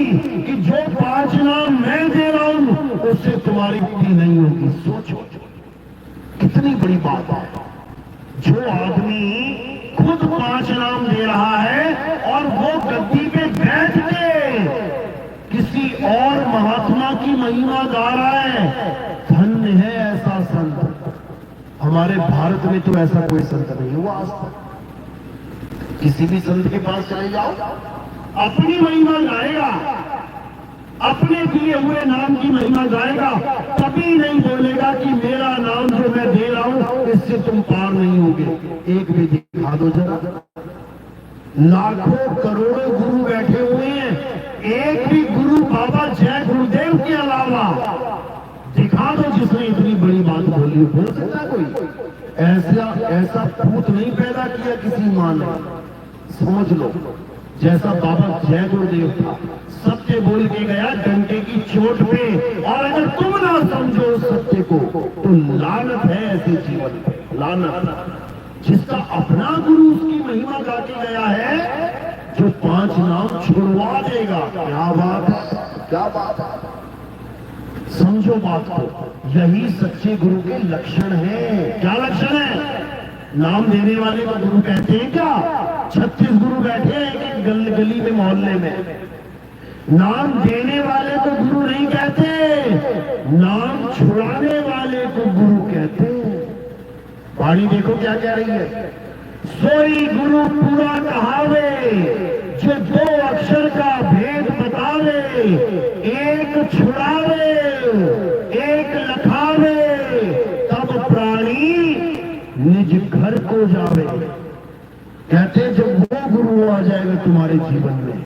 S2: कि जो 5 नाम मैं दे रहा हूं उससे तुम्हारी मुक्ति नहीं होगी। सोचो कितनी बड़ी बात है। जो आदमी खुद 5 नाम दे रहा है और वो गद्दी पे बैठ के किसी और महात्मा की महिमा गा रहा है, धन्य है ऐसा संत।
S3: हमारे भारत में तो ऐसा कोई संत नहीं हुआ आज तक। किसी भी संत के पास चले जाओ, अपनी महिमा गाएगा, अपने दिए हुए नाम की महिमा गाएगा, कभी नहीं बोलेगा कि मेरा नाम जो मैं दे रहा हूं इससे तुम पार नहीं होगे। एक भी दिखा दो जरा। लाखों करोड़ों गुरु बैठे हुए हैं, एक भी गुरु बाबा जय गुरुदेव के अलावा दिखा दो जिसने इतनी बड़ी बात बोली। बोल सकता है कोई? ऐसा भूत नहीं पैदा किया किसी मां ने। समझ लो, जैसा बाबा जय गुरुदेव था, सत्य बोल के गया डंडे की चोट पे, और अगर तुम ना समझो उस सत्य को तो लानत है ऐसे जीवन पे, लानत। जिसका अपना गुरु उसकी महिमा गा के गया है, जो 5 नाम छुड़वा देगा। क्या बात है, क्या बात है। समझो बात को, यही सच्चे गुरु के लक्षण है। क्या लक्षण है? नाम देने वाले को गुरु कहते हैं क्या? 36 गुरु बैठे हैं एक गली में, मोहल्ले में। नाम देने वाले को गुरु नहीं कहते, नाम छुड़ाने वाले को गुरु कहते हैं। वाणी देखो क्या कह रही है। सोई गुरु पूरा कहावे, जो 2 अक्षर का भेद बतावे, एक छुड़ावे एक लखावे, तब प्राणी निज घर को जावे। कहते जब वो गुरु आ जाएगा तुम्हारे जीवन में,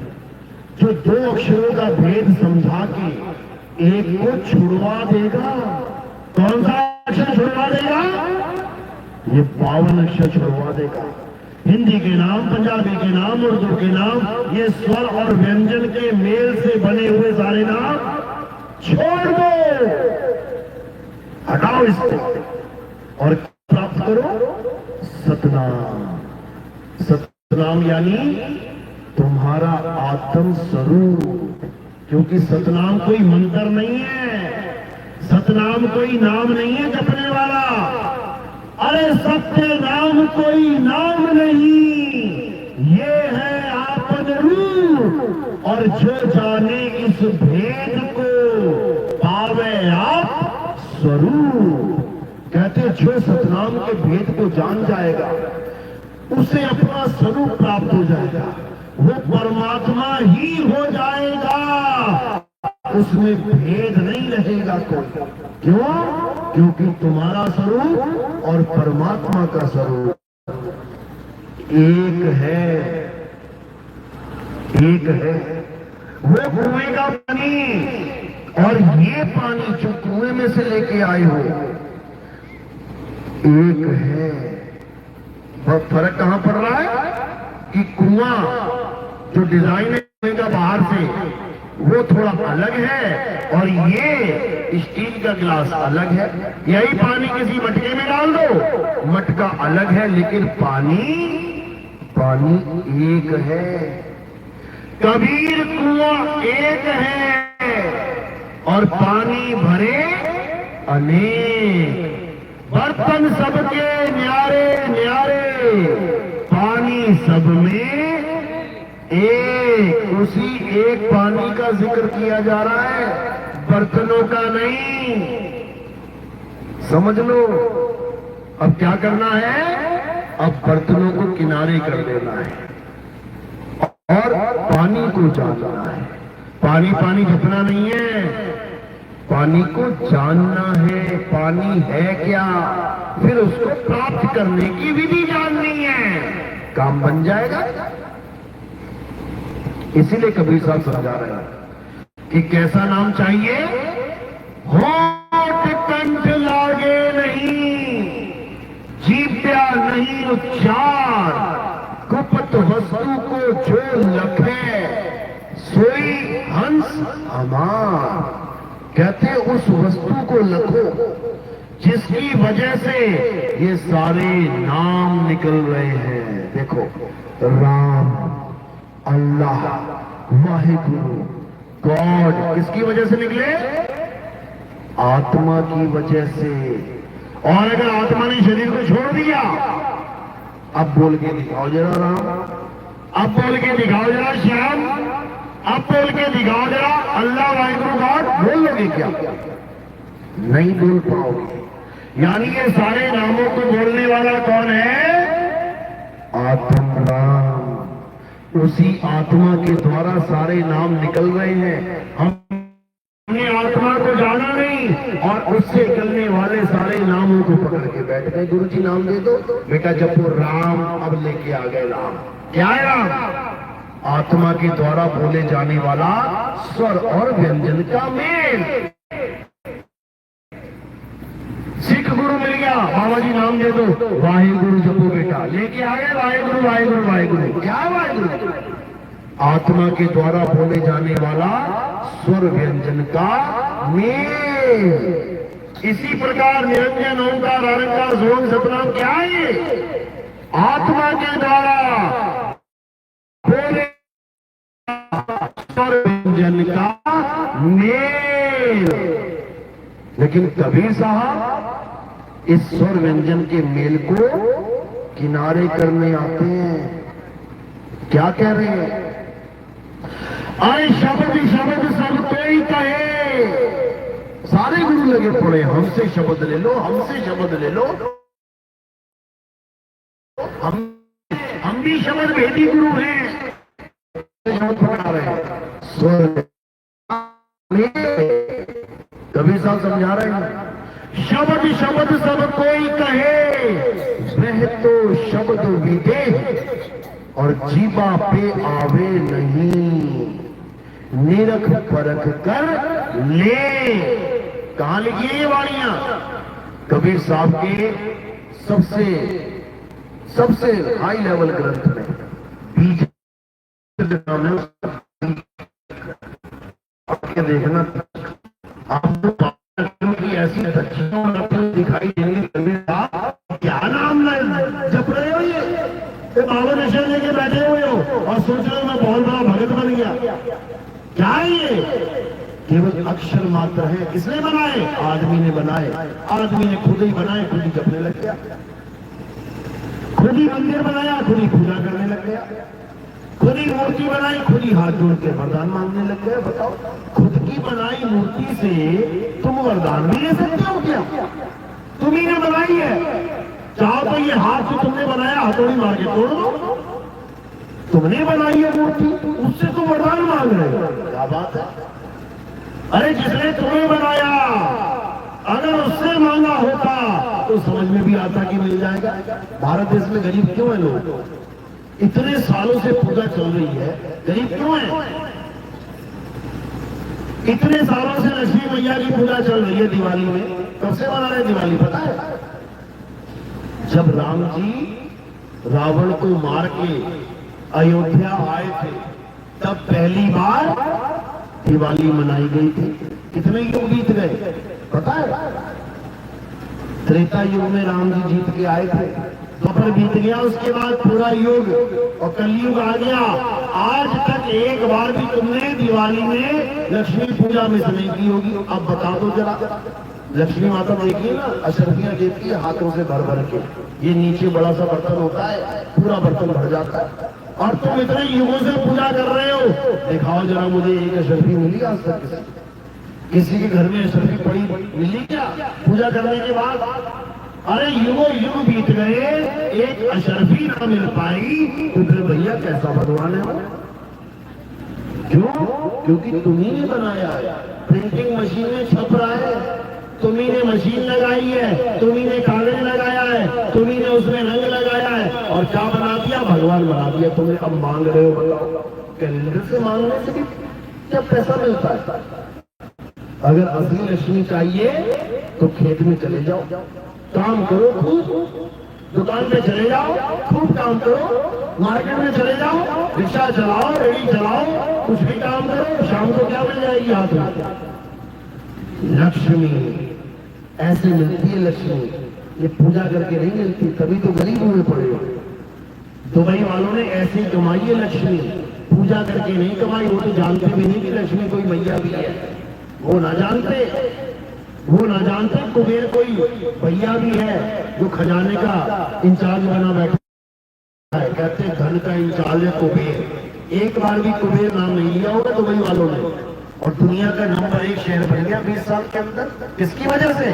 S3: जो 2 अक्षरों का भेद समझा के एक को छुड़वा देगा। कौन सा अक्षर छुड़वा देगा? ये 52 अक्षर छुड़वा देगा। हिंदी के नाम, पंजाबी के नाम, उर्दू के नाम, ये स्वर और व्यंजन के मेल से बने हुए सारे नाम छोड़ दो, हटाओ इसको, और प्राप्त करो सतनाम। सतनाम यानी तुम्हारा आत्म स्वरूप। क्योंकि सतनाम कोई मंत्र नहीं है, सतनाम कोई नाम नहीं है जपने वाला। अरे सत्य नाम कोई नाम नहीं, ये है आपन रूप। और जो जाने इस भेद को, पावे आप स्वरूप। कहते जो सतनाम के भेद को जान जाएगा, उसे अपना स्वरूप प्राप्त हो जाएगा, वो परमात्मा ही हो जाएगा, उसमें भेद नहीं रहेगा कोई। क्यों? क्योंकि तुम्हारा स्वरूप और परमात्मा का स्वरूप एक है, एक है। वो कुएं का पानी और ये पानी जो कुएं में से लेके आए हो एक है। बहुत फर्क कहां पड़ रहा है कि कुआं जो डिजाइन है कुएं का बाहर से वो थोड़ा अलग है, और ये स्टील का गिलास अलग है। यही पानी किसी मटके में डाल दो, मटका अलग है, लेकिन पानी पानी एक है। कबीर कुआं एक है और पानी भरे अनेक। बर्तन सबके न्यारे न्यारे, पानी सब में एक। उसी एक पानी का जिक्र किया जा रहा है, बर्तनों का नहीं। समझ लो। अब क्या करना है? अब बर्तनों को किनारे कर देना है और पानी को जानना है। पानी पानी जपना नहीं है, पानी को जानना है। पानी है क्या, फिर उसको प्राप्त करने की विधि जाननी है, काम बन जाएगा। इसीलिए कबीर साहब समझा रहे हैं कि कैसा नाम चाहिए? होठ कंठ लागे नहीं, जीव्या नहीं उच्चार, गुप्त वस्तु को जो लखे, सोई हंस अमार। कहते उस वस्तु को लखो जिसकी वजह से ये सारे नाम निकल रहे हैं। देखो, राम, अल्लाह, वाहिगुरु, गॉड किसकी वजह से निकले? आत्मा की वजह से। और अगर आत्मा ने शरीर को छोड़ दिया, अब बोल के दिखाओ जरा राम, अब बोल के दिखाओ जरा श्याम, अब बोल के दिखाओ जरा अल्लाह, वाहिगुरु, गॉड। बोल लोगे क्या? नहीं बोल पाओगे, यानी ये सारे नामों को बोलने वाला कौन है? आत्म राम। उसी आत्मा के द्वारा सारे नाम निकल रहे हैं। हमने आत्मा को जाना नहीं और उससे निकलने वाले सारे नामों को पकड़ के बैठ गए। गुरु जी नाम दे दो बेटा, जब वो राम, अब लेके आ गए राम। क्या है राम? आत्मा के द्वारा बोले जाने वाला स्वर और व्यंजन का मेल। सिख गुरु मिल गया, बाबा जी नाम दे दो, वाहे गुरु जपो बेटा, लेके आ गए वाहे गुरु वाहे गुरु वाहे गुरु। क्या है वाहे गुरु? आत्मा के द्वारा बोले जाने वाला स्वर व्यंजन का मेल। इसी प्रकार निरंजन ओंकार अरंकार सोम सतनाम क्या है? आत्मा के द्वारा बोले स्वर व्यंजन का मेल। लेकिन कबीर साहब इस स्वर व्यंजन के मेल को किनारे करने आते हैं। क्या कह रहे हैं? अरे शब्द शब्द सब कोई कहे। सारे गुरु लगे पड़े, हमसे शब्द ले लो, हमसे शब्द ले लो। हम भी शब्द भेदी गुरु हैं। बना रहे हैं स्वर। कबीर साहब समझा रहे हैं, शब्द शब्द सब कोई कहे, वह तो शब्द विदेह और जीवा पे आवे नहीं, निरख परख कर ले। कहां लिखी है ये वाणियां? कबीर साहब के सबसे हाई लेवल ग्रंथ में बीज नाम है। आपके देखना आपको की ऐसी अच्छी दिखाई देंगे। कबीर साहब क्या नाम जप रहे हो? ये बाबा नशा लेके बैठे हुए हो और सोच रहे हो मैं बहुत बड़ा भगत बन गया। क्या है ये? केवल अक्षर मात्र है। किसने बनाए? आदमी ने बनाए। आदमी ने खुद ही बनाए, खुद ही जपने लग गया, खुद ही मंदिर बनाया, खुद ही पूजा करने लग गया, खुद ही मूर्ति बनाई, खुद ही हाथ जोड़ के वरदान मांगने लग गए। बताओ, खुद की बनाई मूर्ति से तुम वरदान भी ले सकते हो क्या? तुम्ही ने बनाई है। चाहो तो ये हाथ जो तुमने बनाया हथौड़ी मार के तोड़ दो। तुमने बनाई है मूर्ति, उससे तुम वरदान मांग रहे हो। क्या बात है? अरे जिसने तुम्हें बनाया अगर उससे मांगा होता तो समझ में भी आता कि मिल जाएगा। भारत देश में गरीब क्यों है लोग? इतने सालों से पूजा चल रही है, गरीब क्यों है? इतने सालों से लक्ष्मी मैया की पूजा चल रही है। दिवाली में कब से मना रहे दिवाली पता है? जब राम जी रावण को मार के अयोध्या आए थे तब पहली बार दिवाली मनाई गई थी। कितने युग बीत गए पता है? त्रेता युग में राम जी जीत के आए थे, द्वापर बीत गया, उसके बाद पूरा युग और कलयुग आ गया। आज तक एक बार भी तुमने दिवाली में लक्ष्मी पूजा में नहीं की होगी। अब बता दो जरा, लक्ष्मी माता देखिए ना, अशरफियां देती है हाथों से भर भर के। ये नीचे बड़ा सा बर्तन होता है, पूरा बर्तन भर जाता है और तुम इतने युगों से पूजा कर रहे हो। दिखाओ जरा मुझे एक अशरफी मिली आज तक? किसी के घर में अशरफी पड़ी मिली क्या पूजा करने के बाद? अरे युगों युग बीत गए, एक अशरफी ना मिल पाई तो फिर भैया कैसा भगवान है? क्यों? क्योंकि तुम्ही ने बनाया है। प्रिंटिंग मशीन में छप रहा है, तुम्ही ने मशीन लगाई है, तुम्ही ने कागज लगाया है, तुम्ही ने उसमें रंग लगाया है और क्या बना दिया? भगवान बना दिया। तुम्हें अब मांग रहे हो, बताओ कैलेंडर से मांगने से भी क्या पैसा मिलता है? अगर असली लक्ष्मी चाहिए तो खेत में चले जाओ, काम करो खूब, दुकान पे चले जाओ, खूब काम करो, मार्केट में चले जाओ, रिक्शा चलाओ, रेडी चलाओ, कुछ भी काम करो, शाम को क्या मिल जाएगी हाथ में? लक्ष्मी ऐसे मिलती है। लक्ष्मी ये पूजा करके नहीं मिलती, तभी तो गरीब हुए पड़े हो। दुबई वालों ने ऐसी कमाई है लक्ष्मी, पूजा करके नहीं कमाई। वो तो जानते भी नहीं कि लक्ष्मी कोई मैया भी है, वो ना जानते कुबेर कोई भैया भी है जो खजाने का इंचार्ज बना बैठा है। कहते धन का इंचार्ज है कुबेर। एक बार भी कुबेर नाम नहीं लिया होगा दुबई वालों ने और दुनिया का नंबर 1 शहर बन गया 20 साल के अंदर। किसकी वजह से?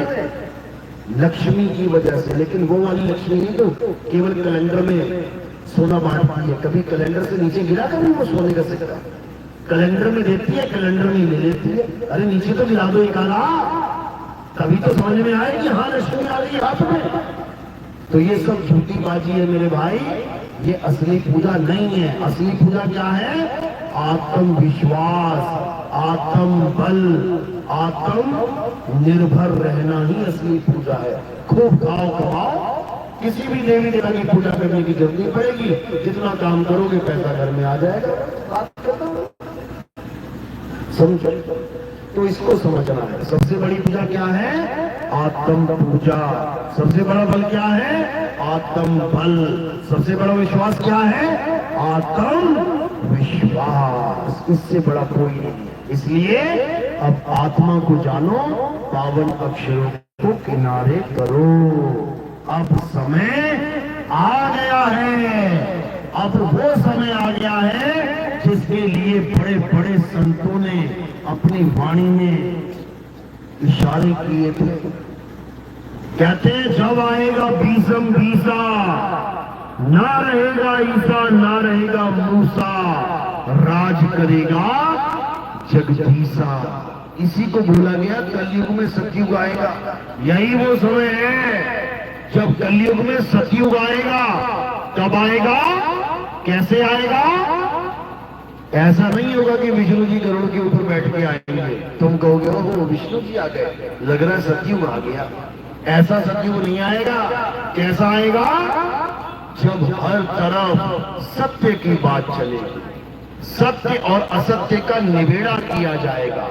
S2: लक्ष्मी की वजह से। लेकिन वो वाली लक्ष्मी नहीं तो केवल कैलेंडर में सोना बांटती है, कभी कैलेंडर से नीचे गिरा कभी वो सोने का सिक्का, कैलेंडर में देती है, कैलेंडर में ले लेती है। अरे नीचे तो गिरा दो एक आना, तभी तो समझ में आए कि हाँ लक्ष्मी आ रही है हाथ में। तो ये सब झूठी बाजी है मेरे भाई, ये असली पूजा नहीं है। असली पूजा क्या है? आत्मविश्वास, आत्म बल, आत्म निर्भर रहना ही असली पूजा है। खूब खाओ कमाओ, किसी भी देवी देवता की पूजा करने की जरूरत नहीं पड़ेगी, जितना काम करोगे पैसा घर में आ जाएगा। बात करता हूं, समझो। तो इसको समझना है। सबसे बड़ी पूजा क्या है? आत्म पूजा। सबसे बड़ा बल क्या है? आत्म बल। सबसे बड़ा विश्वास क्या है? आत्म विश्वास। इससे बड़ा कोई नहीं है। इसलिए अब आत्मा को जानो, पावन अक्षरों को किनारे करो। अब समय आ गया है, अब वो समय आ गया है जिसके लिए बड़े बड़े संतों ने अपनी वाणी में इशारे किए थे। कहते जब आएगा बीसम बीसा, ना रहेगा ईसा ना रहेगा मूसा, राज करेगा जगदीसा। इसी को बोला गया कलयुग में सतयुग आएगा। यही वो समय है जब कलयुग में सतयुग आएगा। कब आएगा? कैसे आएगा? ऐसा नहीं होगा कि विष्णु जी गरुड़ के ऊपर बैठ के आएंगे, तुम कहोगे ओहो विष्णु जी आ गए, लग रहा है सतयुग आ गया। ऐसा सतयुग नहीं आएगा। कैसा आएगा? जब हर तरफ सत्य की बात चलेगी, सत्य और असत्य का निबेड़ा किया जाएगा।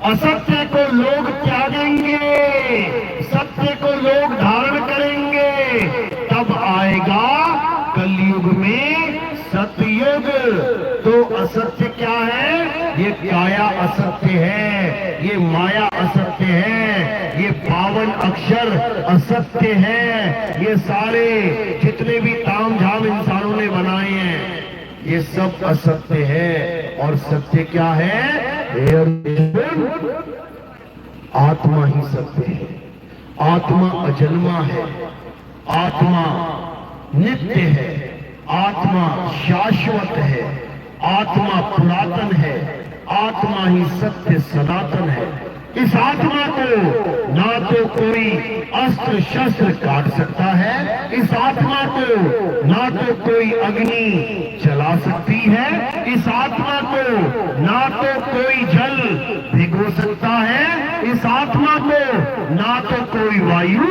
S2: असत्य को लोग त्यागेंगे, सत्य को लोग धारण करेंगे। तब आएगा कलयुग में सतयुग। तो असत्य क्या है? ये काया असत्य है, ये माया असत्य है, ये पावन अक्षर असत्य है। ये सारे जितने भी तामझाम इंसानों ने बनाए हैं ये सब असत्य है। और सत्य क्या है? आत्मा ही सत्य है। आत्मा अजन्मा है, आत्मा नित्य है, आत्मा शाश्वत है, आत्मा पुरातन है, आत्मा ही सत्य सनातन है। इस आत्मा को ना तो कोई अस्त्र शस्त्र काट सकता है, इस आत्मा को ना तो कोई अग्नि जला सकती है, इस आत्मा को ना तो कोई जल भिगो सकता है, इस आत्मा को ना तो कोई वायु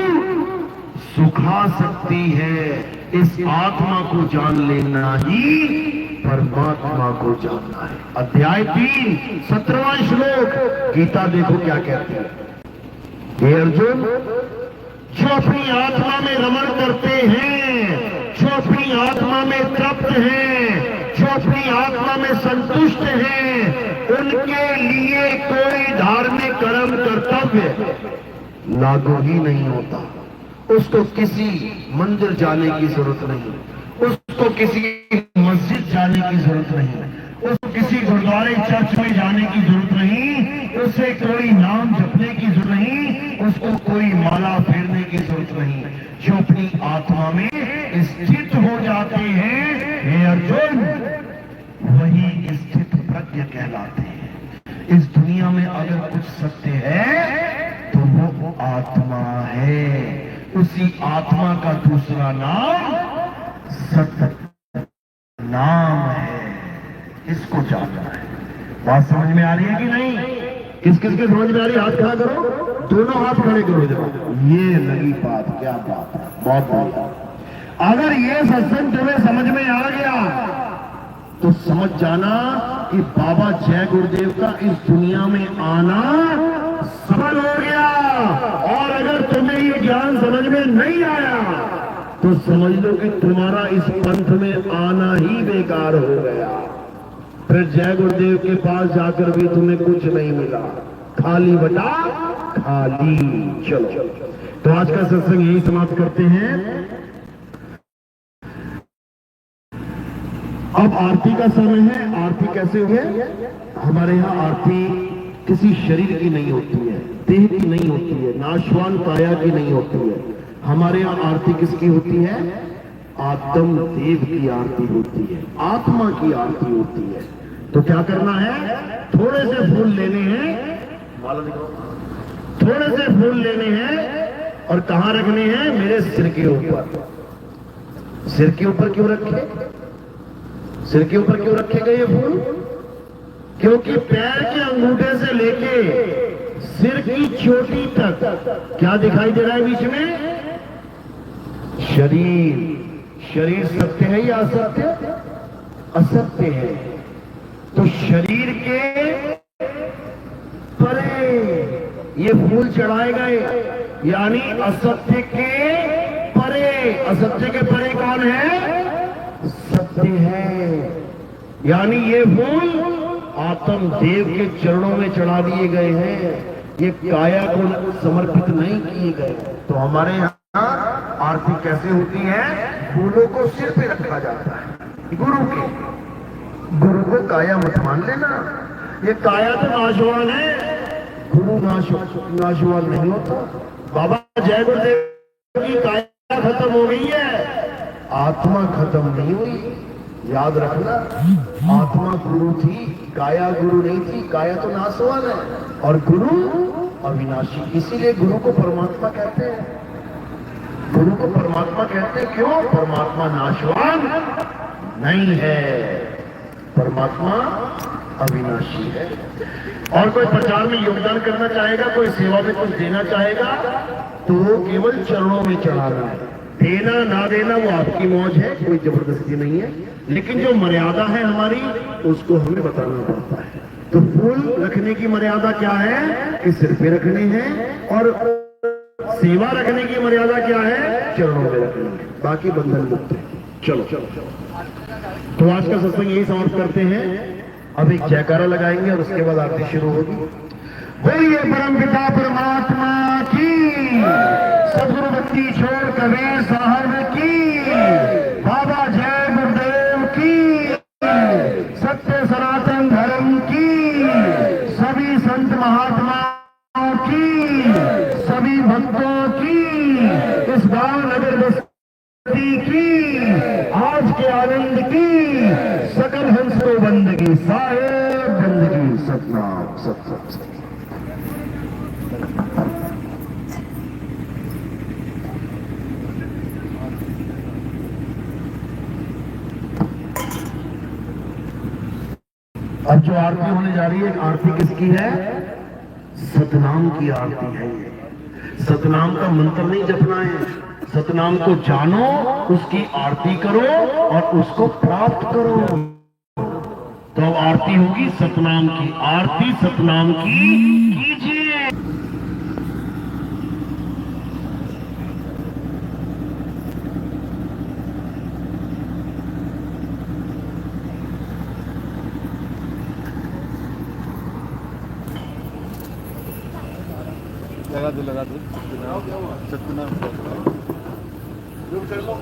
S2: सुखा सकती है। इस आत्मा को जान लेना ही परमात्मा को जानना है। अध्याय 3 17वां श्लोक गीता देखो क्या कहती है। हे अर्जुन, जो अपनी आत्मा में रमण करते हैं, जो अपनी आत्मा में तृप्त हैं, जो अपनी आत्मा में संतुष्ट हैं, उनके लिए कोई धार्मिक कर्म कर्तव्य लागू ही नहीं होता। उसको किसी मंदिर जाने की जरूरत नहीं, उसको किसी मस्जिद जाने की जरूरत नहीं, उसको किसी गुरुद्वारे चर्च में जाने की जरूरत नहीं, उसे कोई नाम जपने की जरूरत नहीं, उसको कोई माला फेरने की जरूरत नहीं। जो अपनी आत्मा में स्थित हो जाते हैं, हे अर्जुन, वही स्थित प्रज्ञ कहलाते हैं। इस दुनिया में अगर कुछ सत्य है तो वो आत्मा है। उसी आत्मा का दूसरा नाम सत्य नाम है। इसको जानना है। बात समझ में आ रही है कि नहीं? किस किस के समझ में आ रही है? हाथ खड़ा करो, दोनों हाथ खड़े करो जरा। ये लगी बात, क्या बात है, बहुत बढ़िया। अगर ये सत्संग तुम्हें समझ में आ गया तो समझ जाना कि बाबा जय गुरुदेव का इस दुनिया में आना सफल हो गया। और अगर तुम्हें ये ज्ञान समझ में नहीं आया तो समझ लो कि तुम्हारा इस पंथ में आना ही बेकार हो गया। फिर जय गुरुदेव के पास जाकर भी तुम्हें कुछ नहीं मिला, खाली बटा खाली। चलो, तो आज का सत्संग यही समाप्त करते हैं। अब आरती का समय है। आरती कैसे हुए? हमारे यहाँ आरती किसी शरीर की नहीं होती है, देह की नहीं होती है, नाशवान काया की नहीं होती है। हमारे यहाँ आरती किसकी होती है? आत्म देव की आरती होती है, आत्मा की आरती होती है। तो क्या करना है? थोड़े से फूल लेने हैं, माला दिखाओ, थोड़े से फूल लेने हैं और कहां रखने हैं? मेरे सिर के ऊपर। सिर के ऊपर क्यों रखे? सिर के ऊपर क्यों रखे गए ये फूल? क्योंकि पैर के अंगूठे से लेके सिर की चोटी तक क्या दिखाई दे रहा है बीच में? शरीर। शरीर सत्य है या असत्य? असत्य है। तो शरीर के परे ये फूल चढ़ाए गए, यानी असत्य के परे। असत्य के परे कौन है? सत्य है। यानी ये फूल आत्म देव के चरणों में चढ़ा दिए गए हैं, ये काया को समर्पित नहीं किए गए। तो हमारे यहाँ आरती कैसे होती है? फूलों को सिर पे रखा जाता है गुरु के। गुरु को काया मत मान लेना, ये काया तो नाशवान है, गुरु नाशवान नहीं होता। बाबा जय गुरुदेव की काया खत्म हो गई है, आत्मा खत्म नहीं हुई। याद रखना, आत्मा गुरु थी, काया गुरु नहीं थी। काया तो नाशवान है और गुरु अविनाशी। इसीलिए गुरु को परमात्मा कहते हैं। गुरु को परमात्मा कहते हैं क्यों? परमात्मा नाशवान नहीं है, परमात्मा अविनाशी है। और कोई प्रचार में योगदान करना चाहेगा, कोई सेवा में कुछ देना चाहेगा, तो वो केवल चरणों में चढ़ाना है। देना ना देना वो आपकी मौज है, कोई जबरदस्ती नहीं है। लेकिन जो मर्यादा है हमारी, उसको हमें बताना पड़ता है। तो फूल रखने की मर्यादा क्या है? कि सिर पे रखने हैं। और सेवा रखने की मर्यादा क्या है? चरणों में रखने हैं। बाकी बंधन मुक्त है। चलो चलो, तो आज का सत्संग यही समाप्त करते हैं। अब एक जयकारा लगाएंगे और उसके बाद आरती शुरू होगी। बोलिए परमपिता परमात्मा की, सदगुरु बत्ती छोड़ कबीर साहब की, बाबा जय गुरुदेव की, सत्य सनातन धर्म की, सभी संत महात्माओं की, सभी भक्तों की, इस गांव नगर बस्ती की, आज के आनंद की, सकल हंस को बंदगी, साहेब बंदगी, सतनाम सत सत सत। अब जो आरती होने जा रही है, आरती किसकी है? सतनाम की आरती है। ये सतनाम का मंत्र नहीं जपना है, सतनाम को जानो, उसकी आरती करो और उसको प्राप्त करो। तो अब आरती होगी सतनाम की। आरती सतनाम की कीजिए।
S1: लगा दो सतनाम कर लो।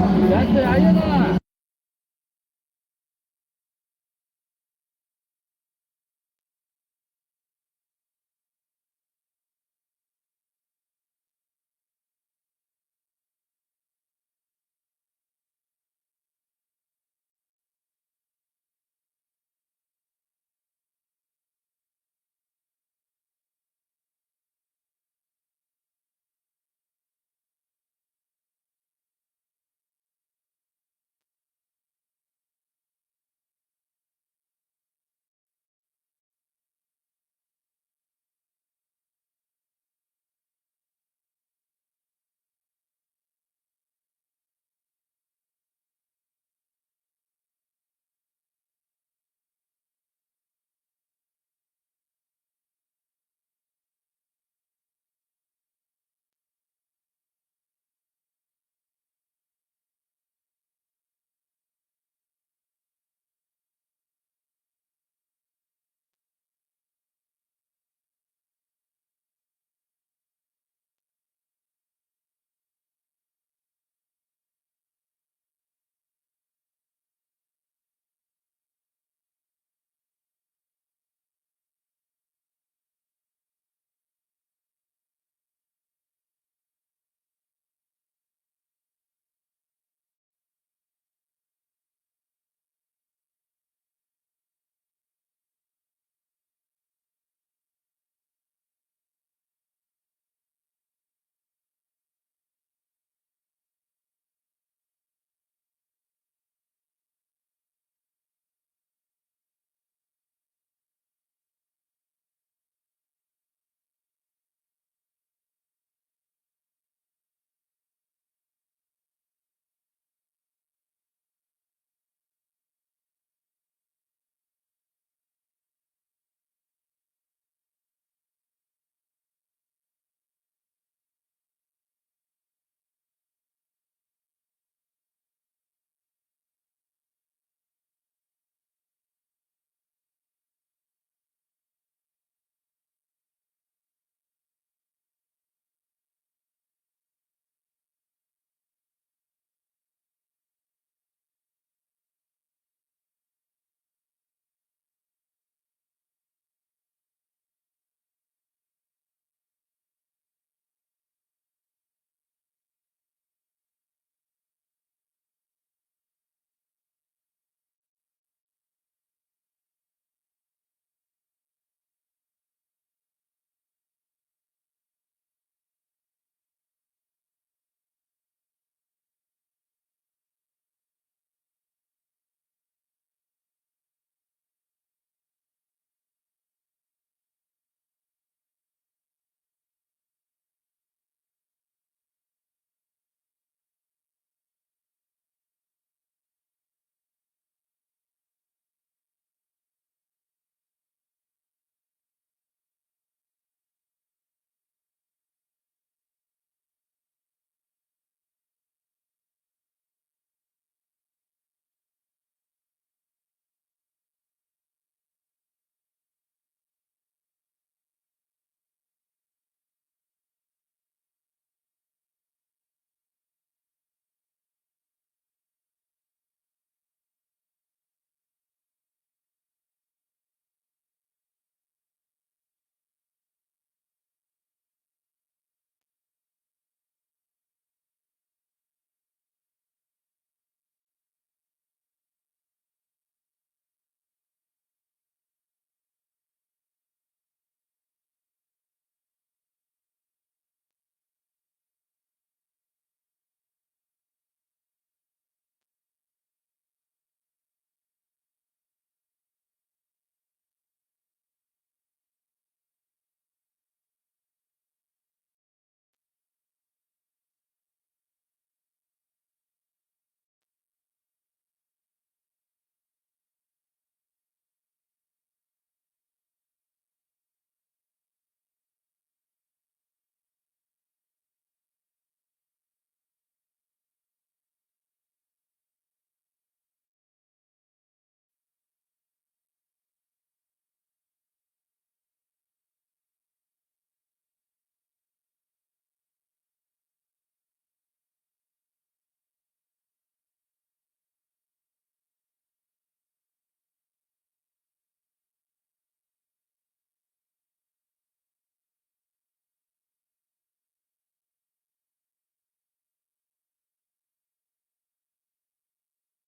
S1: आइए ना।